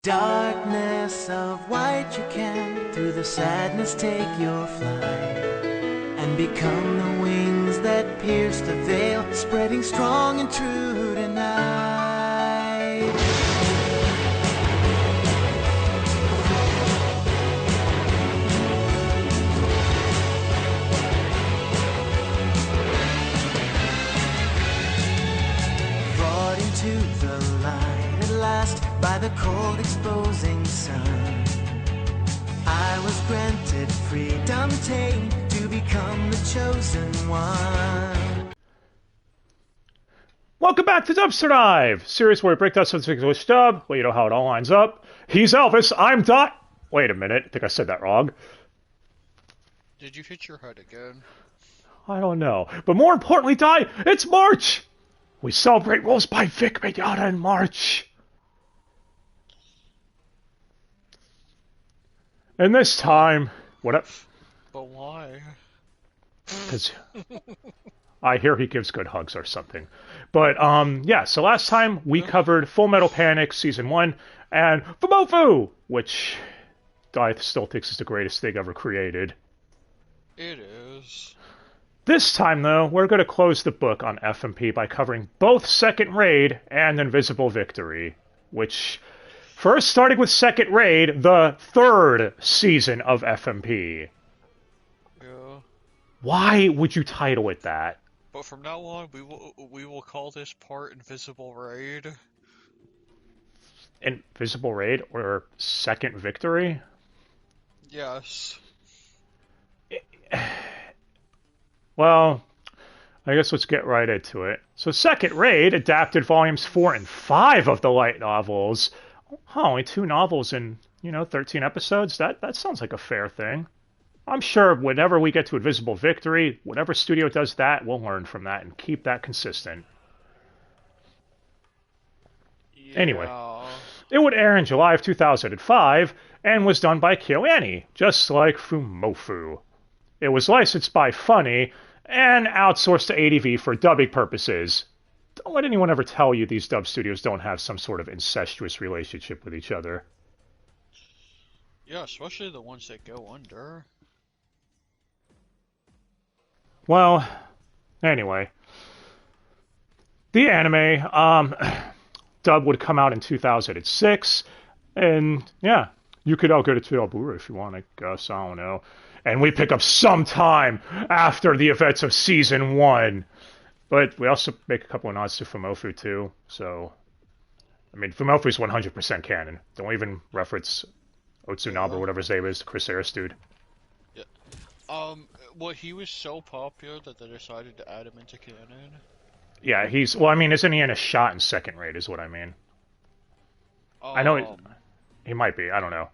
Darkness of white you can, through the sadness take your flight, and become the wings that pierce the veil, spreading strong and true tonight. Brought into the light at last by the cold exposing sun, I was granted freedom tame to become the chosen one. Welcome back to Dubster Dive, series where we break down something English dub. Well, you know how it all lines up. He's Elvis, I'm Dot. Wait a minute, I think I said that wrong. Did you hit your head again? I don't know. But more importantly, Di, it's March! We celebrate roles by Vic Mignogna in March. And this time, what up? But why? Because I hear he gives good hugs or something. But, yeah, so last time we covered Full Metal Panic Season 1 and Fumoffu, which I still thinks is the greatest thing ever created. It is. This time, though, we're going to close the book on FMP by covering both Second Raid and Invisible Victory, which... First, starting with Second Raid, the third season of FMP. Yeah. Why would you title it that? But from now on, we will call this part Invisible Raid. Invisible Raid or Second Victory? Yes. Well, I guess let's get right into it. So Second Raid adapted volumes 4 and 5 of the light novels. Oh, only 2 novels in, 13 episodes? That sounds like a fair thing. I'm sure whenever we get to Invisible Victory, whatever studio does that, we'll learn from that and keep that consistent. Yeah. Anyway, it would air in July of 2005 and was done by KyoAni, just like Fumoffu. It was licensed by Funny and outsourced to ADV for dubbing purposes. Don't let anyone ever tell you these dub studios don't have some sort of incestuous relationship with each other. Yeah, especially the ones that go under. Well, anyway. The anime, dub would come out in 2006, and yeah, you could all go to Blu-ray if you want, I guess, I don't know. And we pick up some time after the events of Season 1. But we also make a couple of nods to Fumoffu, too. So, I mean, Fumoffu is 100% canon. Don't even reference Otsunabe or whatever his name is, the Chris Harris dude. Yeah. Well, he was so popular that they decided to add him into canon. Yeah, isn't he in a shot in Second Raid, is what I mean. I know he might be, I don't know.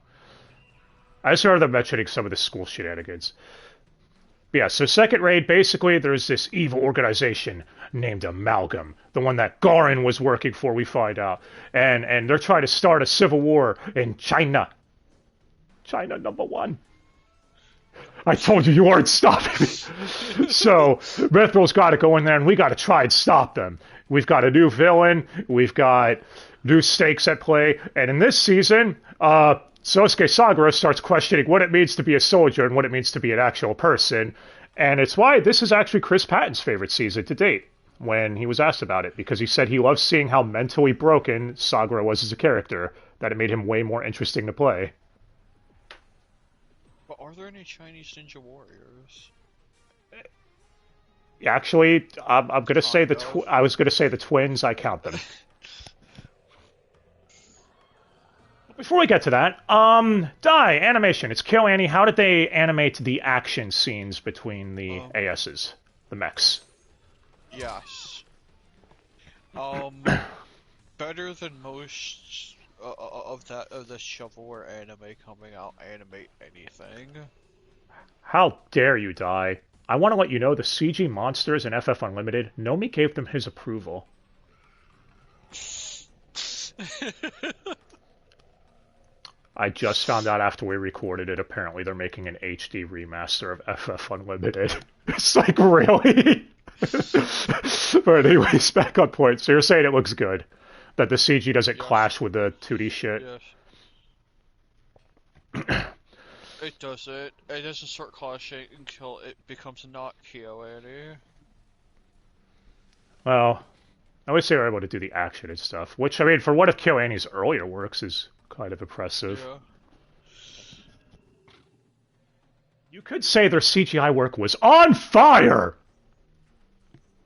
I just heard them mentioning some of the school shenanigans. Yeah, so Second Raid, basically, there's this evil organization named Amalgam, the one that Garin was working for, we find out. And they're trying to start a civil war in China. China #1. I told you weren't stopping me. So, Mithril's got to go in there, and we got to try and stop them. We've got a new villain, we've got new stakes at play, and in this season, Sosuke Sagara starts questioning what it means to be a soldier and what it means to be an actual person. And it's why this is actually Chris Patton's favorite season to date, when he was asked about it, because he said he loved seeing how mentally broken Sagara was as a character, that it made him way more interesting to play. But are there any Chinese ninja warriors? Actually, I'm gonna say I was gonna say the twins. I count them. Before we get to that, animation. It's KyoAni. How did they animate the action scenes between the ASs, the mechs? Yes. Better than most of the shovelware anime coming out animate anything. How dare you, Dai? I want to let you know the CG monsters in FF Unlimited, Nomi gave them his approval. I just found out after we recorded it, apparently they're making an HD remaster of FF Unlimited. It's like, really? But anyways, back on point. So you're saying it looks good? That the CG doesn't clash with the 2D shit? Yes. It doesn't. It doesn't start clashing until it becomes not KyoAni. Well, I wish they were able to do the action and stuff, which, I mean, for one of KyoAni's earlier works is kind of impressive. Yeah. You could say their CGI work was on fire!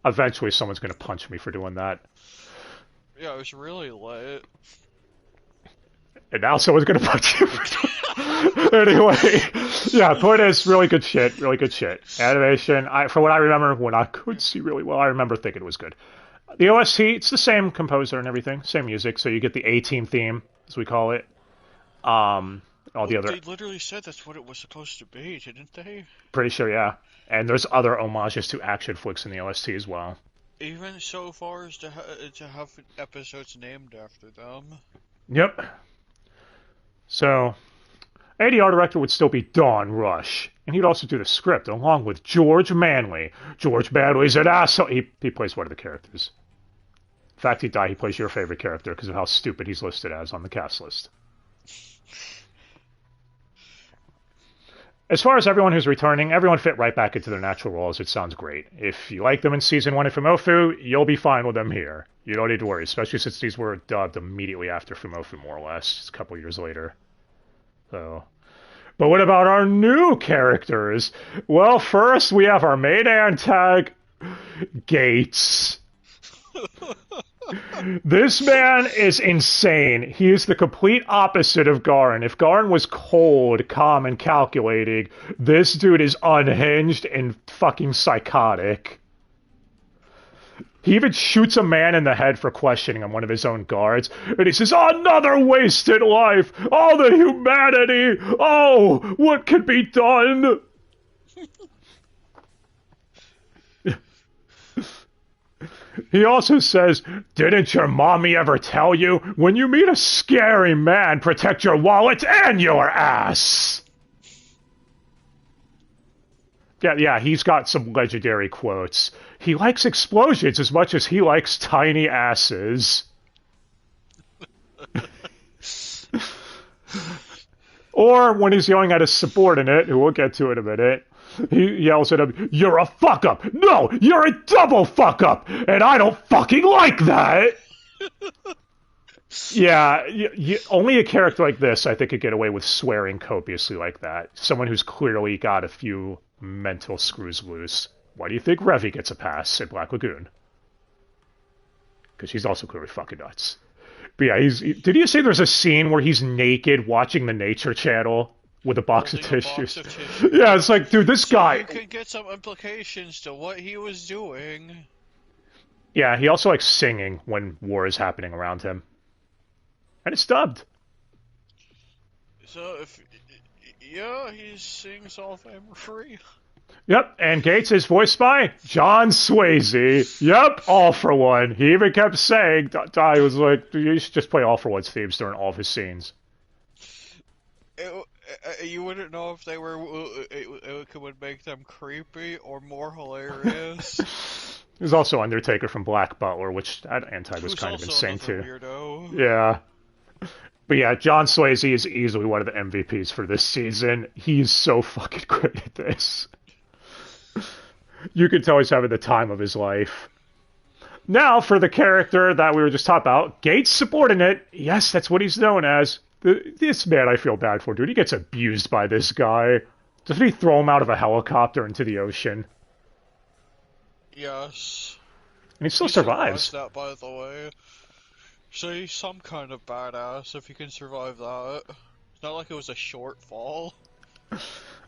Eventually someone's gonna punch me for doing that. Yeah, it was really lit. And now someone's gonna punch you for doing Anyway, yeah, point is, really good shit, really good shit. Animation, for what I remember, when I could see really well, I remember thinking it was good. The OST, it's the same composer and everything, same music, so you get the A-Team theme, as we call it. All the other... They literally said that's what it was supposed to be, didn't they? Pretty sure, yeah. And there's other homages to action flicks in the OST as well. Even so far as to have episodes named after them. Yep. So, ADR director would still be Don Rush, and he'd also do the script along with George Manley. George Manley's an asshole. He plays one of the characters. In fact, he plays your favorite character because of how stupid he's listed as on the cast list. As far as everyone who's returning, everyone fit right back into their natural roles. It sounds great. If you like them in Season 1 of Fumoffu, you'll be fine with them here. You don't need to worry, especially since these were dubbed immediately after Fumoffu, more or less, just a couple years later. So, but what about our new characters? Well, first we have our main antag, Gates. This man is insane. He is the complete opposite of Garin. If Garin was cold, calm, and calculating, this dude is unhinged and fucking psychotic. He even shoots a man in the head for questioning him, one of his own guards, and he says, "Another wasted life! All the humanity! Oh, what could be done?" He also says, "Didn't your mommy ever tell you, when you meet a scary man, protect your wallet and your ass?" Yeah, he's got some legendary quotes. He likes explosions as much as he likes tiny asses. Or when he's yelling at his subordinate, who we'll get to in a minute, he yells at him, "You're a fuck-up! No, you're a double fuck-up! And I don't fucking like that!" Yeah, only a character like this, I think, could get away with swearing copiously like that. Someone who's clearly got a few mental screws loose. Why do you think Revy gets a pass in Black Lagoon? Because she's also clearly fucking nuts. But yeah, did you say there's a scene where he's naked watching the Nature Channel? With a box of tissues. Yeah, it's like, dude, this guy... You could get some implications to what he was doing. Yeah, he also likes singing when war is happening around him. And it's dubbed. So, yeah, he sings all family free. Yep, and Gates is voiced by John Swayze. Yep, All For One. He even kept saying, Ty was like, you should just play All For One's themes during all of his scenes. You wouldn't know if they were. It would make them creepy or more hilarious. There's also Undertaker from Black Butler, which that anti was kind of insane too. Weirdo. Yeah. But yeah, John Swayze is easily one of the MVPs for this season. He's so fucking great at this. You can tell he's having the time of his life. Now, for the character that we were just talking about, Gates' subordinate. Yes, that's what he's known as. This man I feel bad for, dude. He gets abused by this guy. Doesn't he throw him out of a helicopter into the ocean? Yes. And he still survives. That, by the way. So he's some kind of badass if he can survive that. It's not like it was a short fall.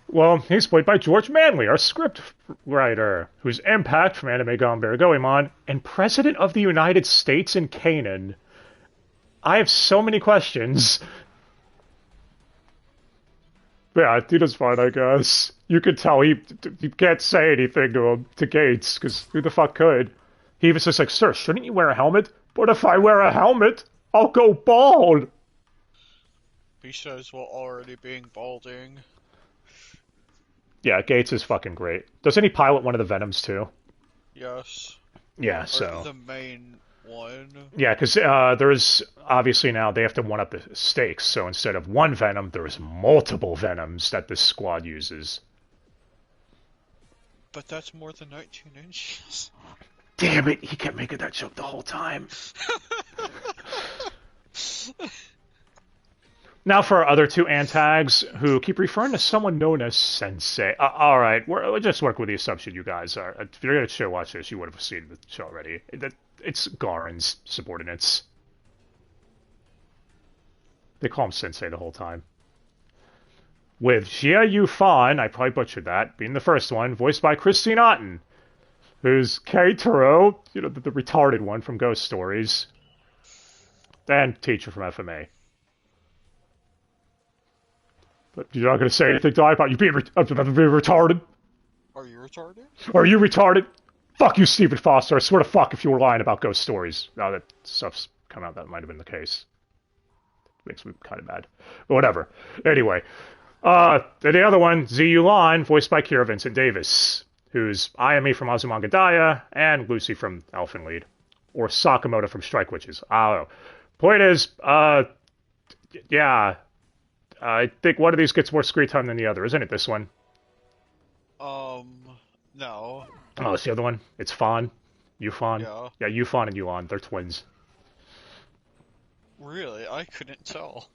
Well, he's played by George Manley, our script writer, whose impact from Anime Gone Goemon, and President of the United States in Canaan. I have so many questions. Yeah, he does fine, I guess. You could tell he can't say anything to Gates, because who the fuck could? He was just like, "Sir, shouldn't you wear a helmet?" "But if I wear a helmet, I'll go bald." He says while already being balding. Yeah, Gates is fucking great. Doesn't he pilot one of the Venoms too? Yes. Yeah, or so... the main one. Yeah, because there's obviously now they have to one up the stakes. So instead of one Venom, there's multiple Venoms that this squad uses. But that's more than 19 inches. Damn it, he kept making that joke the whole time. Now for our other two antags, who keep referring to someone known as Sensei. Alright, we'll just work with the assumption you guys are. If you're going to watch this, you would have seen the show already. It's Garen's subordinates. They call him Sensei the whole time. With Jia Yu Fan, I probably butchered that, being the first one, voiced by Christine Otten, who's Keitaro, you know, the retarded one from Ghost Stories, and teacher from FMA. But you're not going to say anything to about you being retarded? Are you retarded? Are you retarded? Fuck you, Stephen Foster. I swear to fuck if you were lying about Ghost Stories. Now that stuff's come out, that might have been the case. Makes me kind of mad. But whatever. Anyway. The other one, Ziyu Lan, voiced by Kira Vincent Davis, who's Ayami from Azumanga Daioh and Lucy from Elfen Lied. Or Sakamoto from Strike Witches. I don't know. Point is, yeah. I think one of these gets more screen time than the other, isn't it, this one? No. Oh, it's the other one? It's Fawn? Yufan? Yeah. Yeah, Yufan and Yuan, they're twins. Really? I couldn't tell.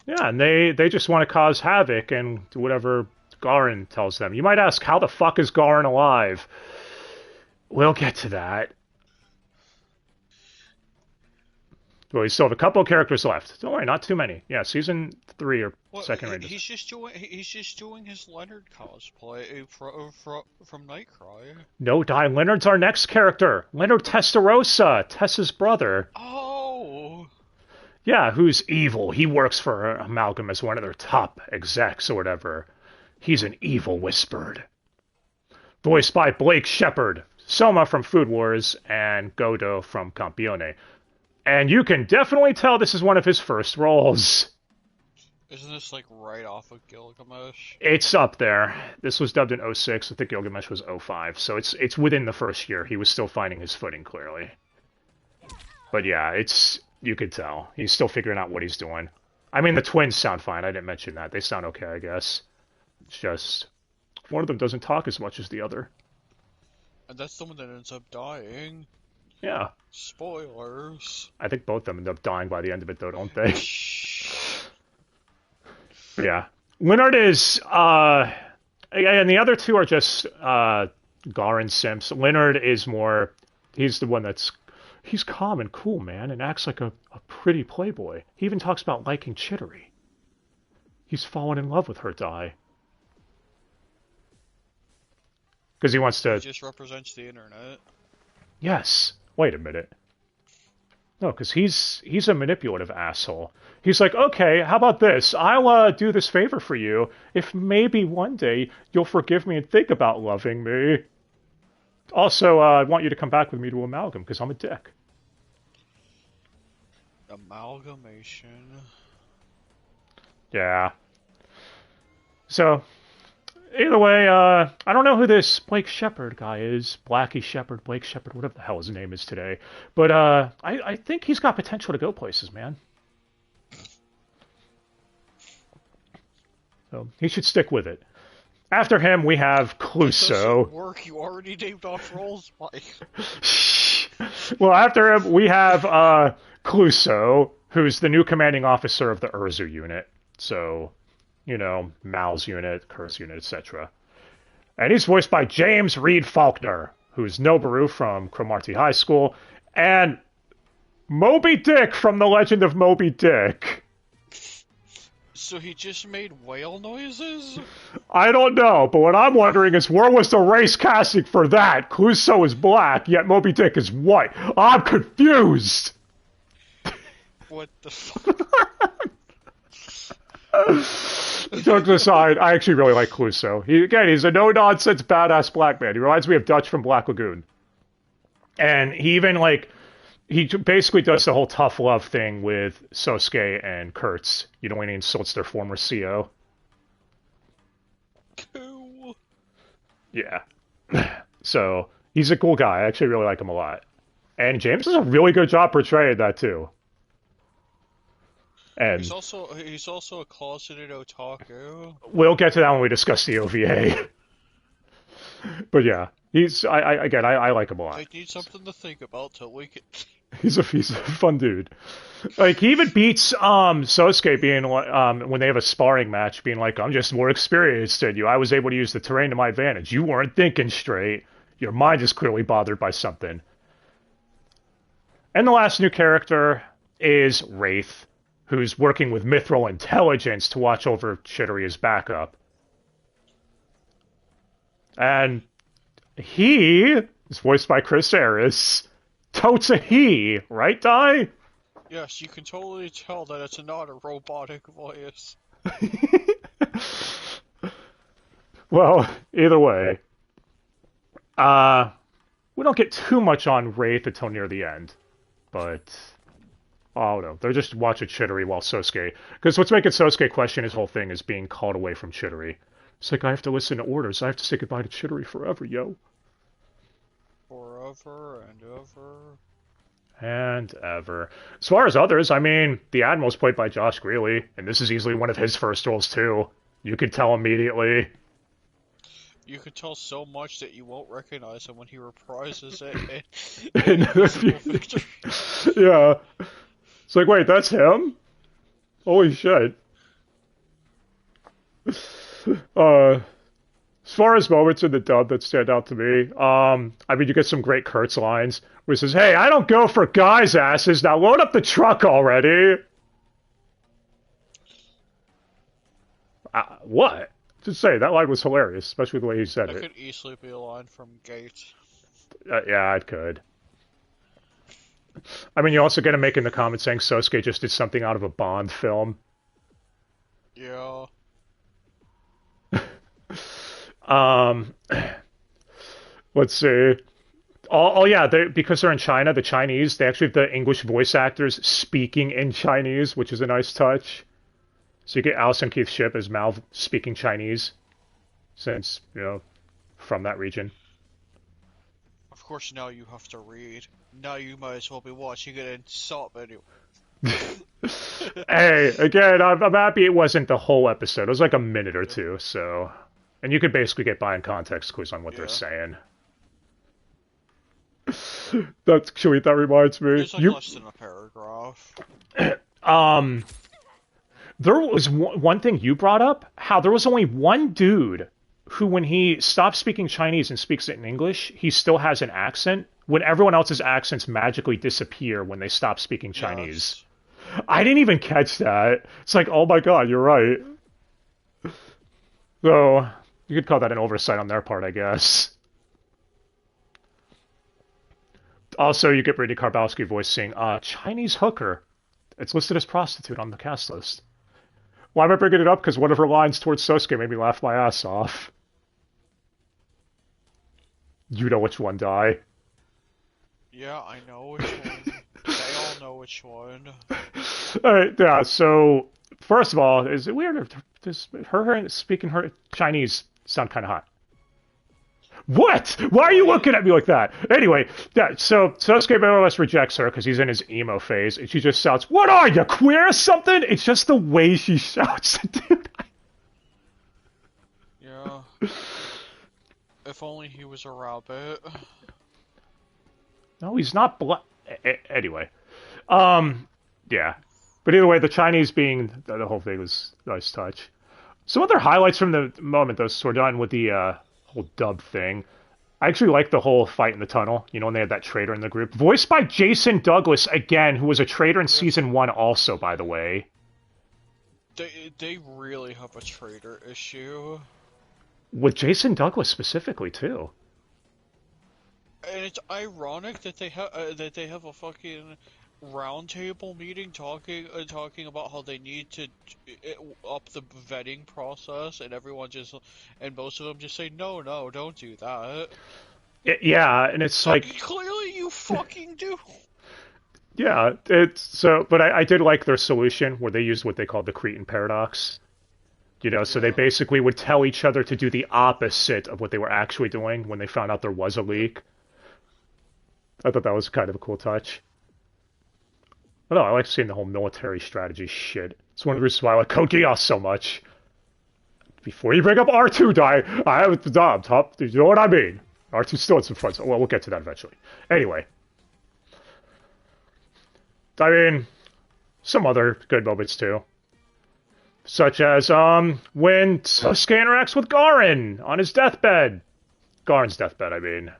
Yeah, and they just want to cause havoc and do whatever Garen tells them. You might ask, how the fuck is Garen alive? We'll get to that. Well, we still have a couple of characters left. Don't worry, not too many. Yeah, season 3 or second range. He's just doing his Leonard cosplay from Nightcry. No, Die. Leonard's our next character. Leonard Testarossa, Tessa's brother. Oh. Yeah, who's evil. He works for Amalgam as one of their top execs or whatever. He's an evil whispered. Voiced by Blake Shepard, Soma from Food Wars, and Godo from Campione. And you can definitely tell this is one of his first roles. Isn't this like right off of Gilgamesh? It's up there. This was dubbed in 06. I think Gilgamesh was 05. So it's within the first year. He was still finding his footing, clearly. But yeah, you could tell. He's still figuring out what he's doing. I mean, the twins sound fine. I didn't mention that. They sound okay, I guess. It's just one of them doesn't talk as much as the other. And that's the one that ends up dying. Yeah. Spoilers. I think both of them end up dying by the end of it, though, don't they? Yeah. Leonard is, and the other two are just Garen simps. Leonard is more, he's the one he's calm and cool, man, and acts like a pretty playboy. He even talks about liking Chittery. He's fallen in love with her, Dai. Because he wants to... He just represents the internet. Yes. Wait a minute. No, because he's a manipulative asshole. He's like, okay, how about this? I'll do this favor for you if maybe one day you'll forgive me and think about loving me. Also, I want you to come back with me to Amalgam, because I'm a dick. Amalgamation. Yeah. So, either way, I don't know who this Blake Shepard guy is. Blackie Shepard, Blake Shepard, whatever the hell his name is today. But I think he's got potential to go places, man. So he should stick with it. After him, we have Cluso. Work, you already named off roles, Mike. Well, after him, we have Cluso, who's the new commanding officer of the Urzu unit. So, you know, Mal's unit, Kur's unit, etc. And he's voiced by James Reed Faulkner, who's Noboru from Cromartie High School, and Moby Dick from The Legend of Moby Dick. So he just made whale noises? I don't know, but what I'm wondering is where was the race casting for that? Cluso is black, yet Moby Dick is white. I'm confused! What the fuck? Jokes aside, I actually really like Cluso. He's a no-nonsense, badass black man. He reminds me of Dutch from Black Lagoon. And he even, he basically does the whole tough love thing with Sosuke and Kurtz. You know, when he insults their former CO. Cool. Yeah. So, he's a cool guy. I actually really like him a lot. And James does a really good job portraying that too. And he's also a closeted otaku. we'll get to that when we discuss the OVA. But yeah, I like him a lot. I need something to think about till we can. He's a fun dude. Like he even beats Sosuke being when they have a sparring match, being like, I'm just more experienced than you. I was able to use the terrain to my advantage. You weren't thinking straight. Your mind is clearly bothered by something. And the last new character is Wraith, who's working with Mithril Intelligence to watch over Chidori as backup. And he is voiced by Chris Harris. Totes a he, right, Di? Yes, you can totally tell that it's not a robotic voice. Well, either way. We don't get too much on Wraith until near the end. But, oh no, they're just watching Chidori while Sosuke... Because what's making Sosuke question his whole thing is being called away from Chidori. It's like, I have to listen to orders. I have to say goodbye to Chidori forever, yo. Forever and ever. And ever. As far as others, I mean, the Admiral's played by Josh Greeley, and this is easily one of his first roles too. You could tell immediately. You could tell so much that you won't recognize him when he reprises it in Yeah. It's like, wait, that's him? Holy shit. As far as moments in the dub that stand out to me, I mean, you get some great Kurtz lines where he says, hey, I don't go for guys' asses, now load up the truck already! What? Just say, that line was hilarious, especially the way he said it. That could easily be a line from Gate. Yeah, it could. I mean, you also get him making the comment saying Sosuke just did something out of a Bond film. Yeah. Let's see. Oh yeah, because they're in China, the Chinese, they actually have the English voice actors speaking in Chinese, which is a nice touch. So you get Alison Keith Shipp as Mal speaking Chinese, since, you know, from that region. Of course, now you have to read. Now you might as well be watching it in sub anyway. Hey, again, I'm happy it wasn't the whole episode. It was like a minute or two, so... And you could basically get by in context clues on what they're saying. That's sweet, that reminds me. It's like less than a paragraph. There was one thing you brought up, how there was only one dude who, when he stops speaking Chinese and speaks it in English, he still has an accent, when everyone else's accents magically disappear when they stop speaking Chinese. Yes. I didn't even catch that. It's like, oh my god, you're right. So, you could call that an oversight on their part, I guess. Also, you get Brady Karbowski voicing Chinese hooker. It's listed as prostitute on the cast list. Why am I bringing it up? Because one of her lines towards Sosuke made me laugh my ass off. You know which one, Di. Yeah, I know which one. They all know which one. Alright, yeah, so, first of all, is it weird? Does her speaking her Chinese sound kind of hot? What? Why are you looking at me like that? Anyway, yeah, so Sosuke more or less rejects her because he's in his emo phase, and she just shouts, "What are you, queer or something?" It's just the way she shouts, dude. Yeah. If only he was a rabbit. No, he's not black. Anyway. Yeah. But either way, the Chinese being the whole thing was a nice touch. Some other highlights from the moment, though, so we're done with the whole dub thing. I actually like the whole fight in the tunnel, you know, when they had that traitor in the group. Voiced by Jason Douglas, again, who was a traitor in Season 1 also, by the way. They really have a traitor issue. With Jason Douglas specifically, too. And it's ironic that they have a fucking roundtable meeting talking about how they need to up the vetting process, and most of them just say no, don't do that. Yeah, and it's like clearly you fucking do. Yeah, it's so. But I did like their solution where they used what they called the Cretan paradox. You know, so they basically would tell each other to do the opposite of what they were actually doing when they found out there was a leak. I thought that was kind of a cool touch. I don't know, I like seeing the whole military strategy shit. It's one of the reasons why I like Code Geass so much. Before you bring up R2, I have the top. You know what I mean? R2 still had some fun. Well, we'll get to that eventually. Anyway. I mean, some other good moments too. Such as, when Sasuke interacts with Garen on his deathbed. Garen's deathbed, I mean.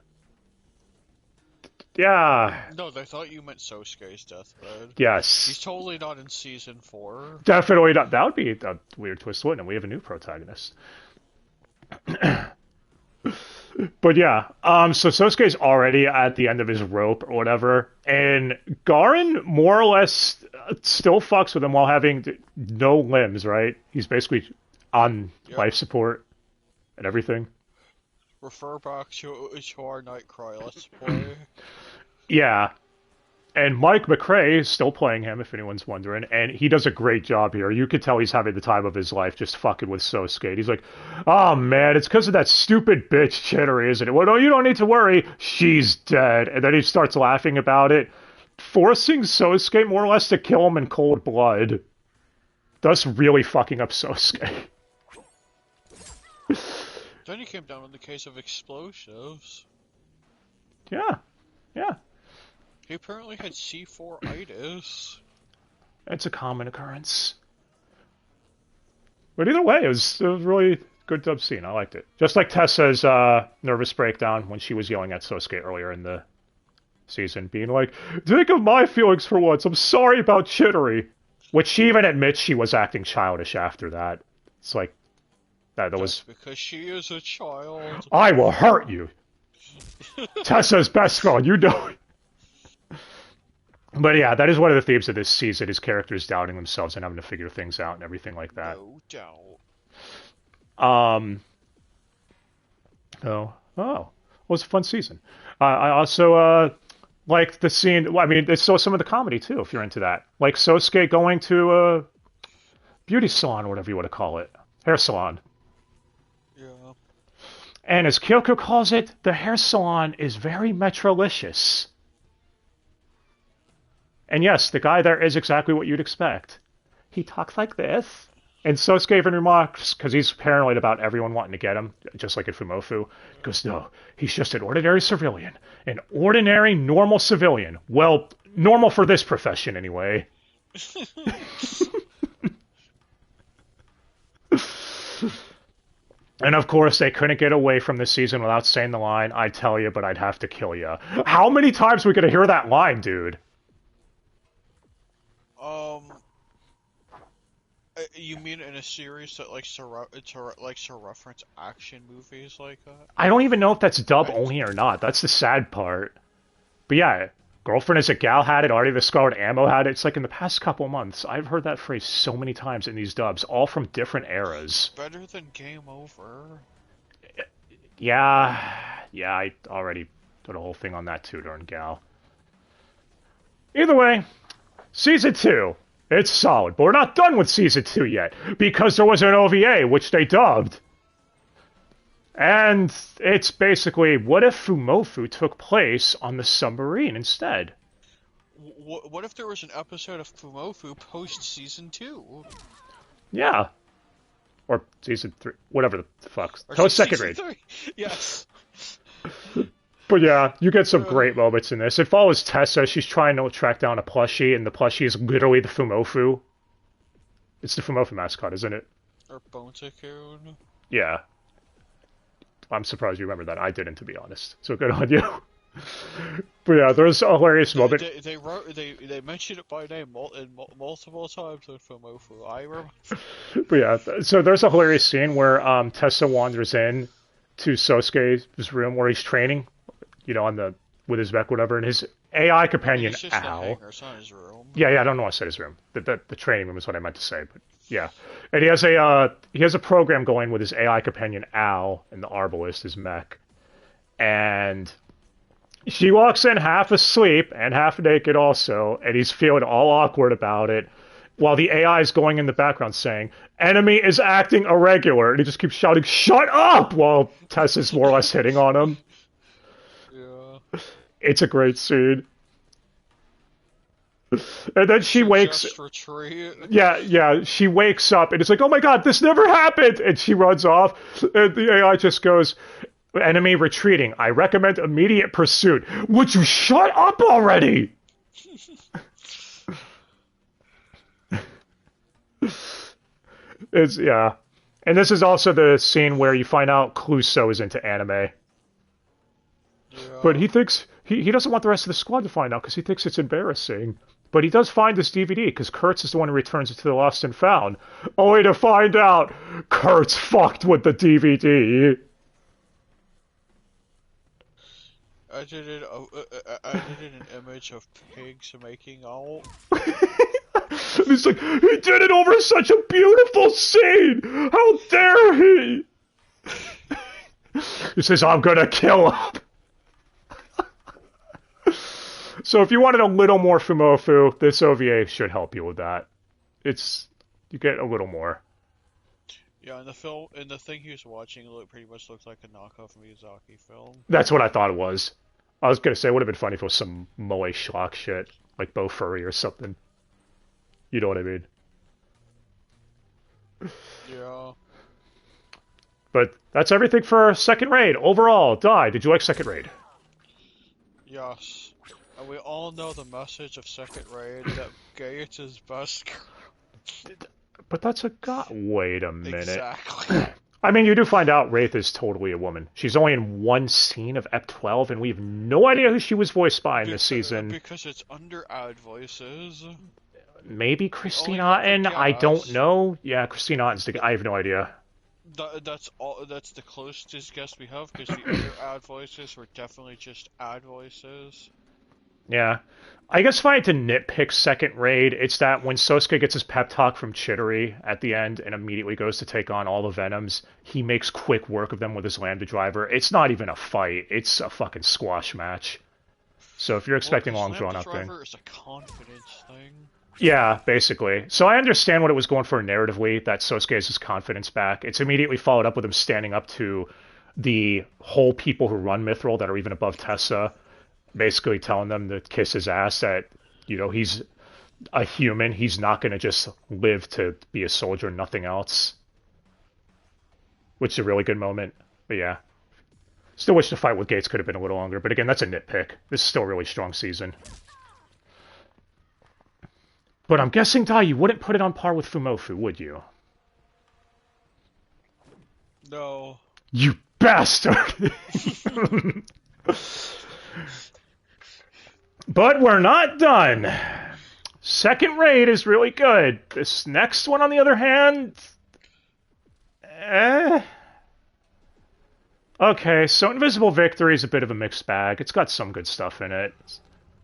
Yeah. No, they thought you meant Sosuke's deathbed. Yes. He's totally not in Season 4. Definitely not. That would be a weird twist, wouldn't it? We have a new protagonist. But yeah, so Sosuke's already at the end of his rope or whatever, and Garen more or less still fucks with him while having no limbs, right? He's basically on life support and everything. Refer back to our Nightcry Let's Play. Yeah. And Mike McRae is still playing him, if anyone's wondering, and he does a great job here. You could tell he's having the time of his life just fucking with Sosuke. He's like, oh man, it's because of that stupid bitch Chidori, isn't it? Well, no, you don't need to worry. She's dead. And then he starts laughing about it, forcing Sosuke more or less to kill him in cold blood. Thus really fucking up Sosuke. Then he came down in the case of explosives. Yeah. Yeah. He apparently had C4-itis. It's a common occurrence. But either way, it was a really good dub scene. I liked it. Just like Tessa's nervous breakdown when she was yelling at Sosuke earlier in the season, being like, think of my feelings for once. I'm sorry about Chidori. Which she even admits she was acting childish after that. It's like, that was... because she is a child. I will hurt you. Tessa's best friend, you know it. But yeah, that is one of the themes of this season, is characters doubting themselves and having to figure things out and everything like that. No doubt. It was a fun season. I also like the scene, I mean, it's still some of the comedy too, if you're into that. Like Sosuke going to a beauty salon, or whatever you want to call it. Hair salon. Yeah. And as Kyoko calls it, the hair salon is very Metrolicious. And yes, the guy there is exactly what you'd expect. He talks like this. And Sosuke even remarks, because he's paranoid about everyone wanting to get him, just like in Fumoffu, he goes, no, he's just an ordinary civilian. An ordinary, normal civilian. Well, normal for this profession, anyway. And of course, they couldn't get away from this season without saying the line, I'd tell you, but I'd have to kill you. How many times are we going to hear that line, dude? You mean in a series that likes to reference action movies like that? I don't even know if that's dub only or not. That's the sad part. But yeah, Girlfriend is a Gal had it, Artie the Scarlet Ammo had it. It's like in the past couple months, I've heard that phrase so many times in these dubs, all from different eras. Better than Game Over. Yeah, I already did a whole thing on that too during Gal. Either way, Season 2. It's solid, but we're not done with Season 2 yet, because there was an OVA, which they dubbed. And it's basically, what if Fumoffu took place on the submarine instead? What if there was an episode of Fumoffu post-Season 2? Yeah. Or Season 3, whatever the fuck. Post-second grade. Yes. But yeah, you get some great moments in this. It follows Tessa. She's trying to track down a plushie, and the plushie is literally the Fumoffu. It's the Fumoffu mascot, isn't it? Or Bonta-kun. Yeah. I'm surprised you remember that. I didn't, to be honest. So good on you. But yeah, there's a hilarious moment. They mentioned it by name multiple times in Fumoffu. I remember. But yeah, so there's a hilarious scene where Tessa wanders in to Sosuke's room where he's training. You know, with his mech, whatever, and his AI companion, Al. Yeah, I don't know why I said his room. The training room is what I meant to say, but yeah. And he has a program going with his AI companion, Al, and the Arbalist, his mech. And she walks in half asleep and half naked also, and he's feeling all awkward about it, while the AI is going in the background saying, enemy is acting irregular, and he just keeps shouting, shut up, while Tessa's more or less hitting on him. It's a great scene. And then she wakes... Yeah, she wakes up, and it's like, oh my god, this never happened! And she runs off, and the AI just goes, enemy retreating. I recommend immediate pursuit. Would you shut up already? Yeah. And this is also the scene where you find out Clouseau is into anime. Yeah. But he thinks... He doesn't want the rest of the squad to find out because he thinks it's embarrassing. But he does find this DVD because Kurtz is the one who returns it to the Lost and Found. Only to find out Kurtz fucked with the DVD. I did an image of pigs making out. He's like, he did it over such a beautiful scene! How dare he! He says, I'm gonna kill him! So if you wanted a little more Fumoffu, this OVA should help you with that. You get a little more. Yeah, in the thing he was watching, it pretty much looks like a knockoff Miyazaki film. That's what I thought it was. I was gonna say, it would have been funny if it was some Moe schlock shit, like Bo Furry or something. You know what I mean? Yeah. But that's everything for Second Raid. Overall, Die, did you like Second Raid? Yes. And we all know the message of Second Raid, that Gates is best. But that's a god. Wait a minute. Exactly. I mean, you do find out Wraith is totally a woman. She's only in one scene of Ep 12, and we have no idea who she was voiced by in this season. Because it's under ad voices. Maybe Christine Otten? I don't know. Yeah, Christine Otten's I have no idea. That's the closest guess we have, because the other ad voices were definitely just ad voices. Yeah. I guess if I had to nitpick Second Raid, it's that when Sosuke gets his pep talk from Chidori at the end and immediately goes to take on all the Venoms, he makes quick work of them with his Lambda Driver. It's not even a fight. It's a fucking squash match. So if you're expecting long drawn-out thing... Lambda Driver is a confidence thing. Yeah, basically. So I understand what it was going for narratively, that Sosuke has his confidence back. It's immediately followed up with him standing up to the whole people who run Mithril that are even above Tessa, basically telling them to kiss his ass, that, you know, he's a human. He's not going to just live to be a soldier and nothing else. Which is a really good moment. But yeah. Still wish the fight with Gates could have been a little longer. But again, that's a nitpick. This is still a really strong season. But I'm guessing, Dai, you wouldn't put it on par with Fumoffu, would you? No. You bastard! But we're not done. Second Raid is really good. This next one, on the other hand... Okay, so Invisible Victory is a bit of a mixed bag. It's got some good stuff in it,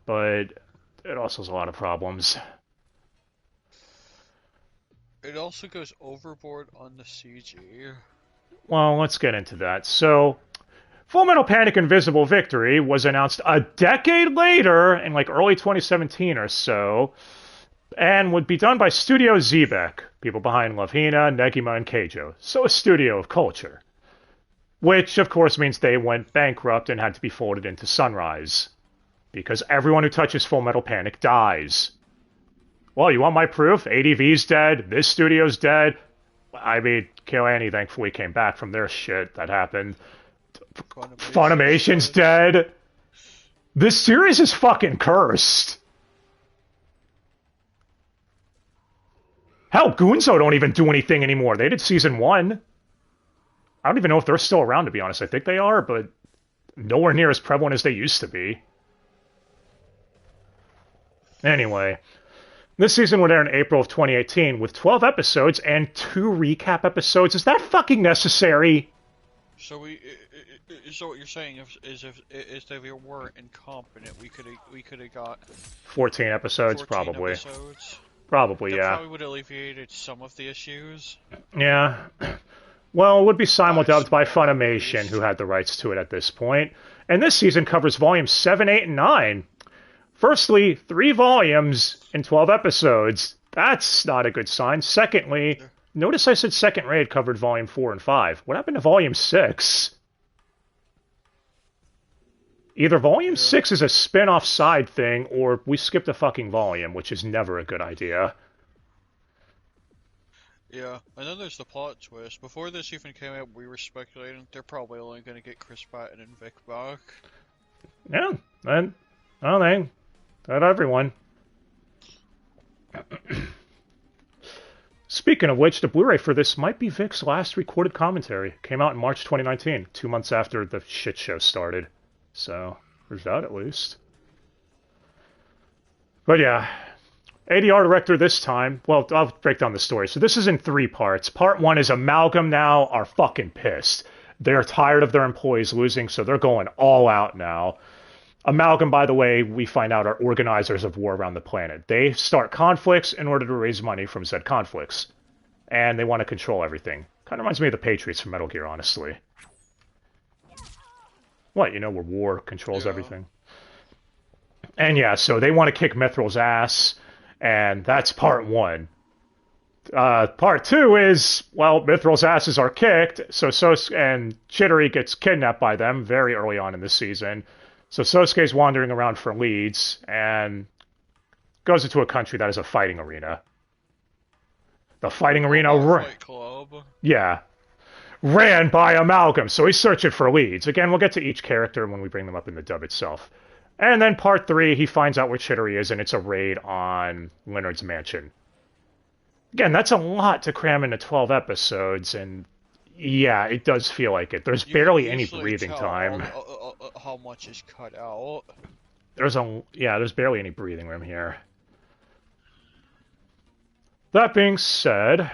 but it also has a lot of problems. It also goes overboard on the CG. Well, let's get into that. So, Fullmetal Panic Invisible Victory was announced a decade later, in like early 2017 or so, and would be done by Studio Xebec, people behind Love Hina, Negima, and Keijo. So a studio of culture. Which, of course, means they went bankrupt and had to be folded into Sunrise. Because everyone who touches Fullmetal Panic dies. Well, you want my proof? ADV's dead, this studio's dead. I mean, KyoAni thankfully came back from their shit that happened. Funimation's dead. This series is fucking cursed. Hell, Gunzo don't even do anything anymore. They did season 1. I don't even know if they're still around, to be honest. I think they are, but nowhere near as prevalent as they used to be. Anyway, this season would air in April of 2018 with 12 episodes and 2 recap episodes. Is that fucking necessary? So what you're saying is if they were incompetent, we could have got 14 episodes, 14 probably. Episodes. Probably, that yeah. Probably would have alleviated some of the issues. Yeah. Well, it would be simuldubbed by Funimation, who had the rights to it at this point. And this season covers volumes 7, 8, and 9. Firstly, 3 volumes and 12 episodes. That's not a good sign. Secondly, notice I said Second Raid covered volume 4 and 5. What happened to volume 6? Either Volume 6 is a spin-off side thing, or we skipped a fucking volume, which is never a good idea. Yeah, and then there's the plot twist. Before this even came out, we were speculating they're probably only going to get Chris Patton and Vic back. Yeah, and, well, they got everyone. Speaking of which, the Blu-ray for this might be Vic's last recorded commentary. Came out in March 2019, 2 months after the shit show started. So, there's that at least. But yeah, ADR director this time, well, I'll break down the story. So this is in 3 parts. Part 1 is Amalgam now are fucking pissed. They're tired of their employees losing, so they're going all out now. Amalgam, by the way, we find out are organizers of war around the planet. They start conflicts in order to raise money from said conflicts. And they want to control everything. Kind of reminds me of the Patriots from Metal Gear, honestly. What, you know, where war controls everything. And yeah, so they want to kick Mithril's ass, and that's part 1. Part 2 is, well, Mithril's asses are kicked, and Chidori gets kidnapped by them very early on in the season. So Sosuke's wandering around for leads, and goes into a country that is a fighting arena. The fighting arena... Fight Club. Yeah. Ran by Amalgam, so he's searching for leads. Again, we'll get to each character when we bring them up in the dub itself. And then part 3, he finds out where Chidori is, and it's a raid on Leonard's mansion. Again, that's a lot to cram into 12 episodes, and yeah, it does feel like it. There's barely any breathing time. How much is cut out? There's barely any breathing room here. That being said,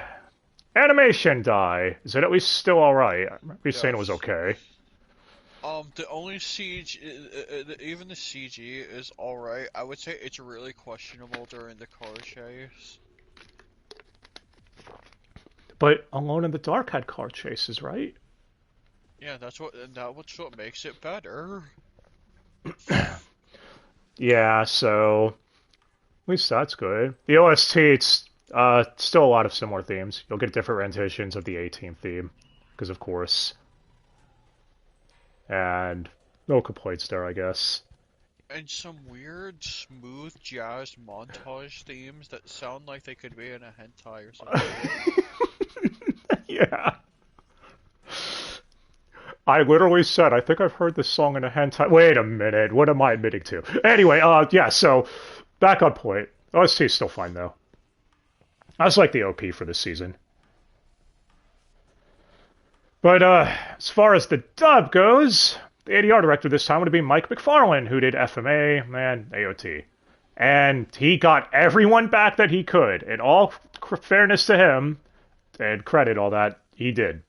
animation die. Is it at least still alright? I remember saying it was okay. The only CG, even the CG is alright. I would say it's really questionable during the car chase. But Alone in the Dark had car chases, right? Yeah, that's what makes it better. Yeah, so at least that's good. The OST, it's still a lot of similar themes. You'll get different renditions of the A-Team theme, because of course. And no complaints there, I guess. And some weird, smooth jazz montage themes that sound like they could be in a hentai or something. Yeah. I literally said, I think I've heard this song in a hentai. Wait a minute, what am I admitting to? Anyway, yeah, so, back on point. OST is still fine, though. I just like the OP for this season. But, as far as the dub goes, the ADR director this time would be Mike McFarlane, who did FMA and AOT. And he got everyone back that he could. In all fairness to him, and credit all that, he did.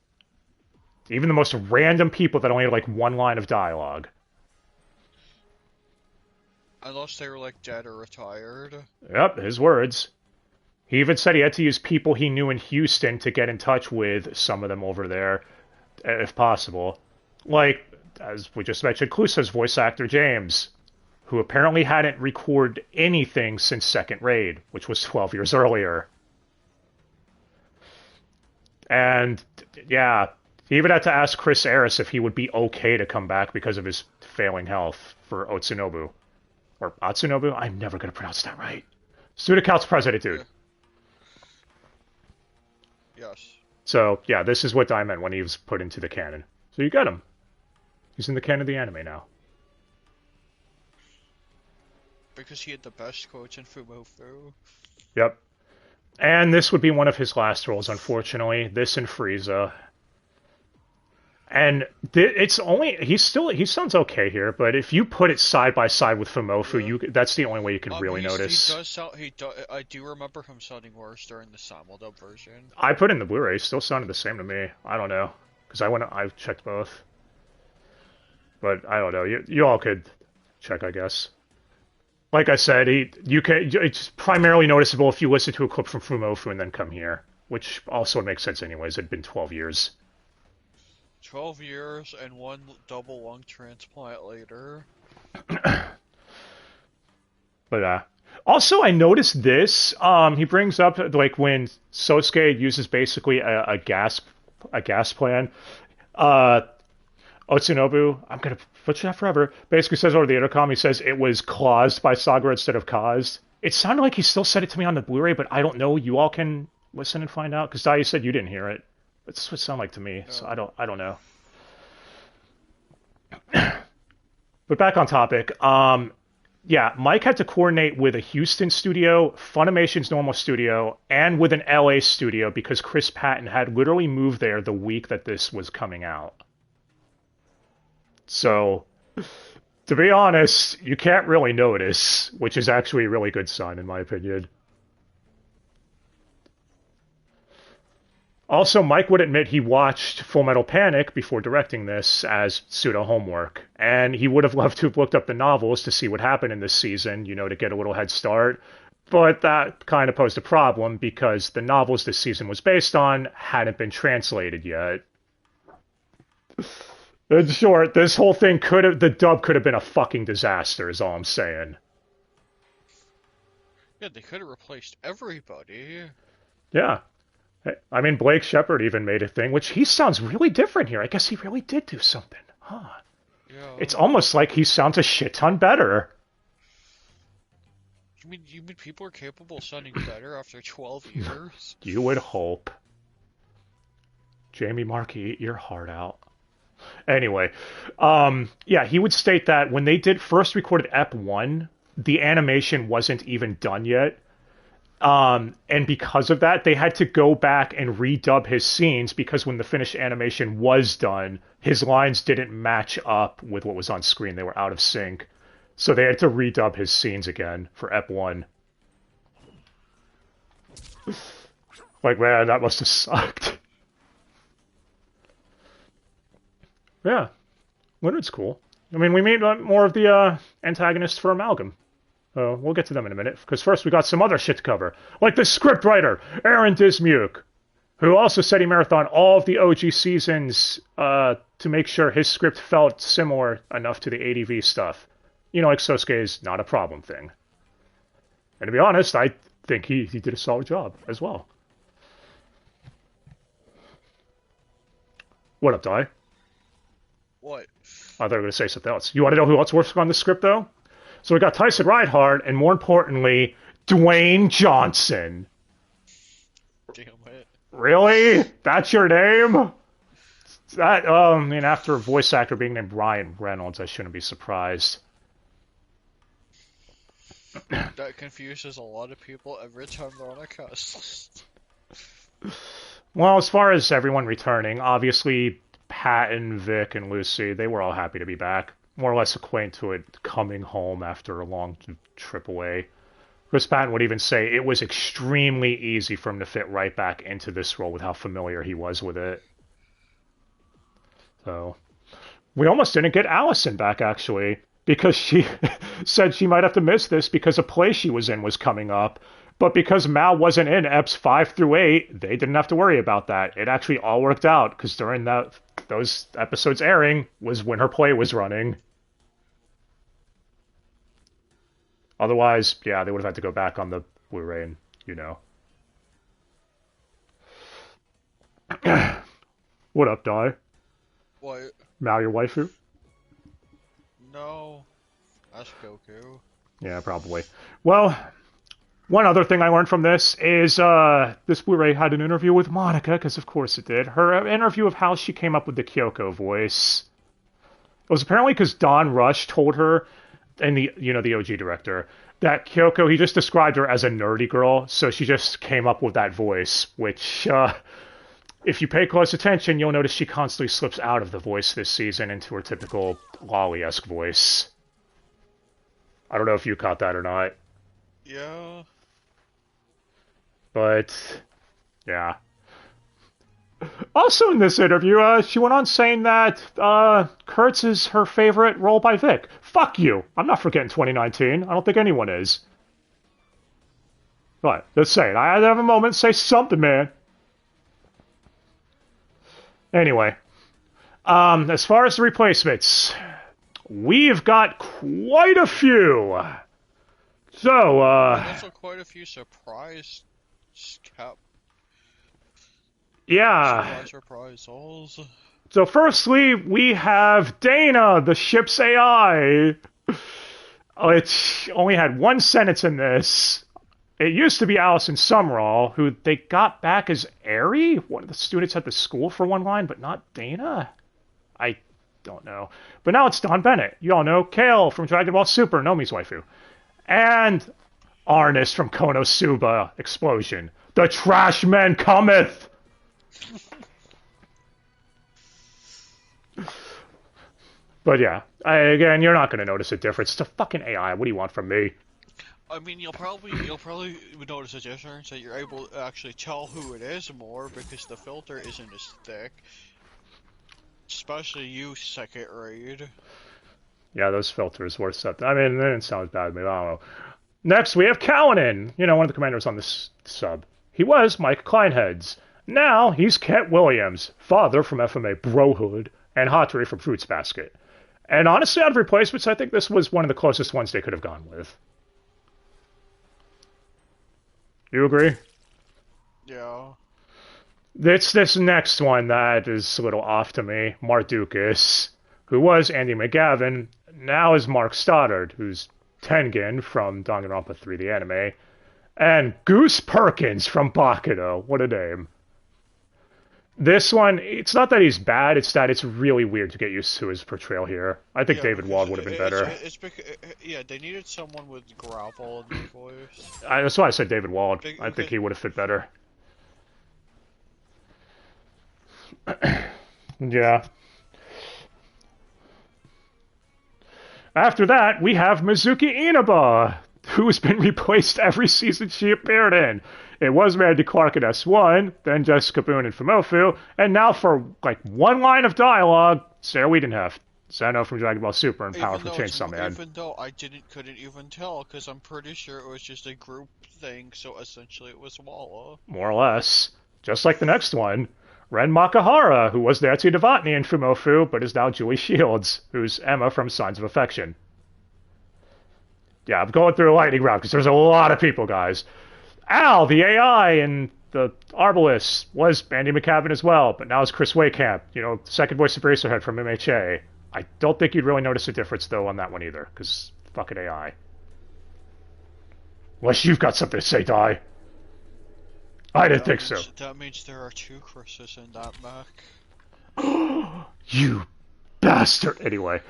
Even the most random people that only had like one line of dialogue. Unless they were like dead or retired. Yep, his words. He even said he had to use people he knew in Houston to get in touch with some of them over there, if possible. Like, as we just mentioned, Clusa's voice actor James, who apparently hadn't recorded anything since Second Raid, which was 12 years earlier. And, yeah, he even had to ask Chris Aris if he would be okay to come back because of his failing health for Otsunobu. Or Atsunobu? I'm never going to pronounce that right. Studical's president, dude. Yes. So, yeah, this is what Dai meant when he was put into the canon. So you got him. He's in the canon of the anime now. Because he had the best quotes in Fumoffu. Yep. And this would be one of his last roles, unfortunately. This and Frieza. And it's only... He sounds okay here, but if you put it side by side with Fumoffu, that's the only way you can really notice. He does sound... I do remember him sounding worse during the simuldub version. I put in the Blu-ray. It still sounded the same to me. I don't know. Because I've checked both. But I don't know. You all could check, I guess. Like I said, it's primarily noticeable if you listen to a clip from Fumoffu and then come here, which also makes sense anyways. It'd been 12 years. 12 years and one double lung transplant later. But also, I noticed this. He brings up like when Sosuke uses basically a gas plan. Otsunobu, I'm gonna Footshot Forever basically says over the intercom, he says it was caused by Saga instead of caused. It sounded like he still said it to me on the Blu-ray, but I don't know. You all can listen and find out, because Dai, you said you didn't hear it. That's what it sounded like to me, so I don't know. But back on topic, yeah, Mike had to coordinate with a Houston studio, Funimation's normal studio, and with an LA studio because Chris Patton had literally moved there the week that this was coming out. So, to be honest, you can't really notice, which is actually a really good sign in my opinion. Also, Mike would admit he watched Full Metal Panic before directing this as pseudo homework, and he would have loved to have looked up the novels to see what happened in this season, you know, to get a little head start. But that kind of posed a problem because the novels this season was based on hadn't been translated yet. In short, this whole thing the dub could have been a fucking disaster, is all I'm saying. Yeah, they could have replaced everybody. Yeah. I mean, Blake Shepard even made a thing, which he sounds really different here. I guess he really did do something. Huh. Yeah. It's almost like he sounds a shit ton better. You mean people are capable of sounding better after 12 years? You would hope. Jamie Markey, eat your heart out. Anyway, yeah, he would state that when they did first recorded Ep 1, the animation wasn't even done yet. And because of that, they had to go back and redub his scenes because when the finished animation was done, his lines didn't match up with what was on screen. They were out of sync. So they had to redub his scenes again for Ep 1. Like, man, that must have sucked. Yeah. Leonard's cool. I mean, we meet more of the antagonists for Amalgam. We'll get to them in a minute, because first we got some other shit to cover. Like the scriptwriter, Aaron Dismuke, who also said he marathoned all of the OG seasons to make sure his script felt similar enough to the ADV stuff. You know, like Sosuke's not a problem thing. And to be honest, I think he did a solid job as well. What up, Dai? What? I thought you were going to say something else. You want to know who else works on the script, though? So we got Tyson Reinhardt, and more importantly, Dwayne Johnson. Damn it. Really? That's your name? That, I mean, after a voice actor being named Ryan Reynolds, I shouldn't be surprised. That confuses a lot of people every time they're on a cast. Well, as far as everyone returning, obviously Patton, Vic, and Lucy, they were all happy to be back. More or less acquainted to it coming home after a long trip away. Chris Patton would even say it was extremely easy for him to fit right back into this role with how familiar he was with it. So, we almost didn't get Allison back, actually, because she said she might have to miss this because a play she was in was coming up. But because Mal wasn't in Eps 5 through 8, they didn't have to worry about that. It actually all worked out, because during those episodes airing was when her play was running. Otherwise, yeah, they would have had to go back on the Blu-ray and, you know. What up, Dai? What? Mal, your waifu? No. That's Goku. Yeah, probably. Well, one other thing I learned from this is this Blu-ray had an interview with Monica, because of course it did. Her interview of how she came up with the Kyoko voice. It was apparently because Don Rush told her, and the OG director, that Kyoko, he just described her as a nerdy girl, so she just came up with that voice, which, if you pay close attention, you'll notice she constantly slips out of the voice this season into her typical Lolly-esque voice. I don't know if you caught that or not. Yeah. But, yeah. Also in this interview, she went on saying that Kurtz is her favorite role by Vic. Fuck you. I'm not forgetting 2019. I don't think anyone is. But, just saying. I had to have a moment to say something, man. Anyway. As far as the replacements, we've got quite a few. So, There's also quite a few surprise yeah. surprise souls. So firstly, we have Dana, the ship's AI. It only had one sentence in this. It used to be Allison Summerall, who they got back as Aerie, one of the students at the school for one line, but not Dana? I don't know. But now it's Dawn Bennett. You all know Kale from Dragon Ball Super, Nomi's waifu. And Arnis from Konosuba Explosion. The trash man cometh! But yeah, again, you're not going to notice a difference. It's a fucking AI. What do you want from me? I mean, you'll probably notice a difference that you're able to actually tell who it is more because the filter isn't as thick. Especially you, second raid. Yeah, those filters were set. I mean, they didn't sound bad to me. I don't know. Next, we have Kawanin. You know, one of the commanders on this sub. He was Mike Kleinheads. Now, he's Kent Williams, father from FMA Brohood, and Hattori from Fruits Basket. And honestly, out of replacements, I think this was one of the closest ones they could have gone with. You agree? Yeah. It's this next one that is a little off to me. Mardukas, who was Andy McGavin, now is Mark Stoddard, who's Tengen from Danganronpa 3, the anime, and Goose Perkins from Bakudo. What a name. This one, it's not that he's bad, it's that it's really weird to get used to his portrayal here. I think David Wald would have been better. Yeah, they needed someone with gravel in their voice. That's why I said David Wald. I think he would have fit better. Yeah. After that, we have Mizuki Inaba, who's been replaced every season she appeared in. It was Randy Clark in S1, then Jessica Boone in Fumoffu, and now for like one line of dialogue, Sarah Wiedenheft, Zeno from Dragon Ball Super and Power from Chainsaw Man. Even though I couldn't even tell, because I'm pretty sure it was just a group thing, so essentially it was Walla. More or less. Just like the next one. Ren Makahara, who was Nancy Novotny in Fumoffu, but is now Julie Shields, who's Emma from Signs of Affection. Yeah, I'm going through a lightning round, because there's a lot of people, guys. Al, the AI in the Arbalest, was Andy McCabe as well, but now it's Chris Waycamp, you know, second voice of Eraserhead from MHA. I don't think you'd really notice a difference, though, on that one either, because fucking AI. Unless you've got something to say, Di. I didn't think so. That means there are two Chris's in that Mac. You bastard! Anyway.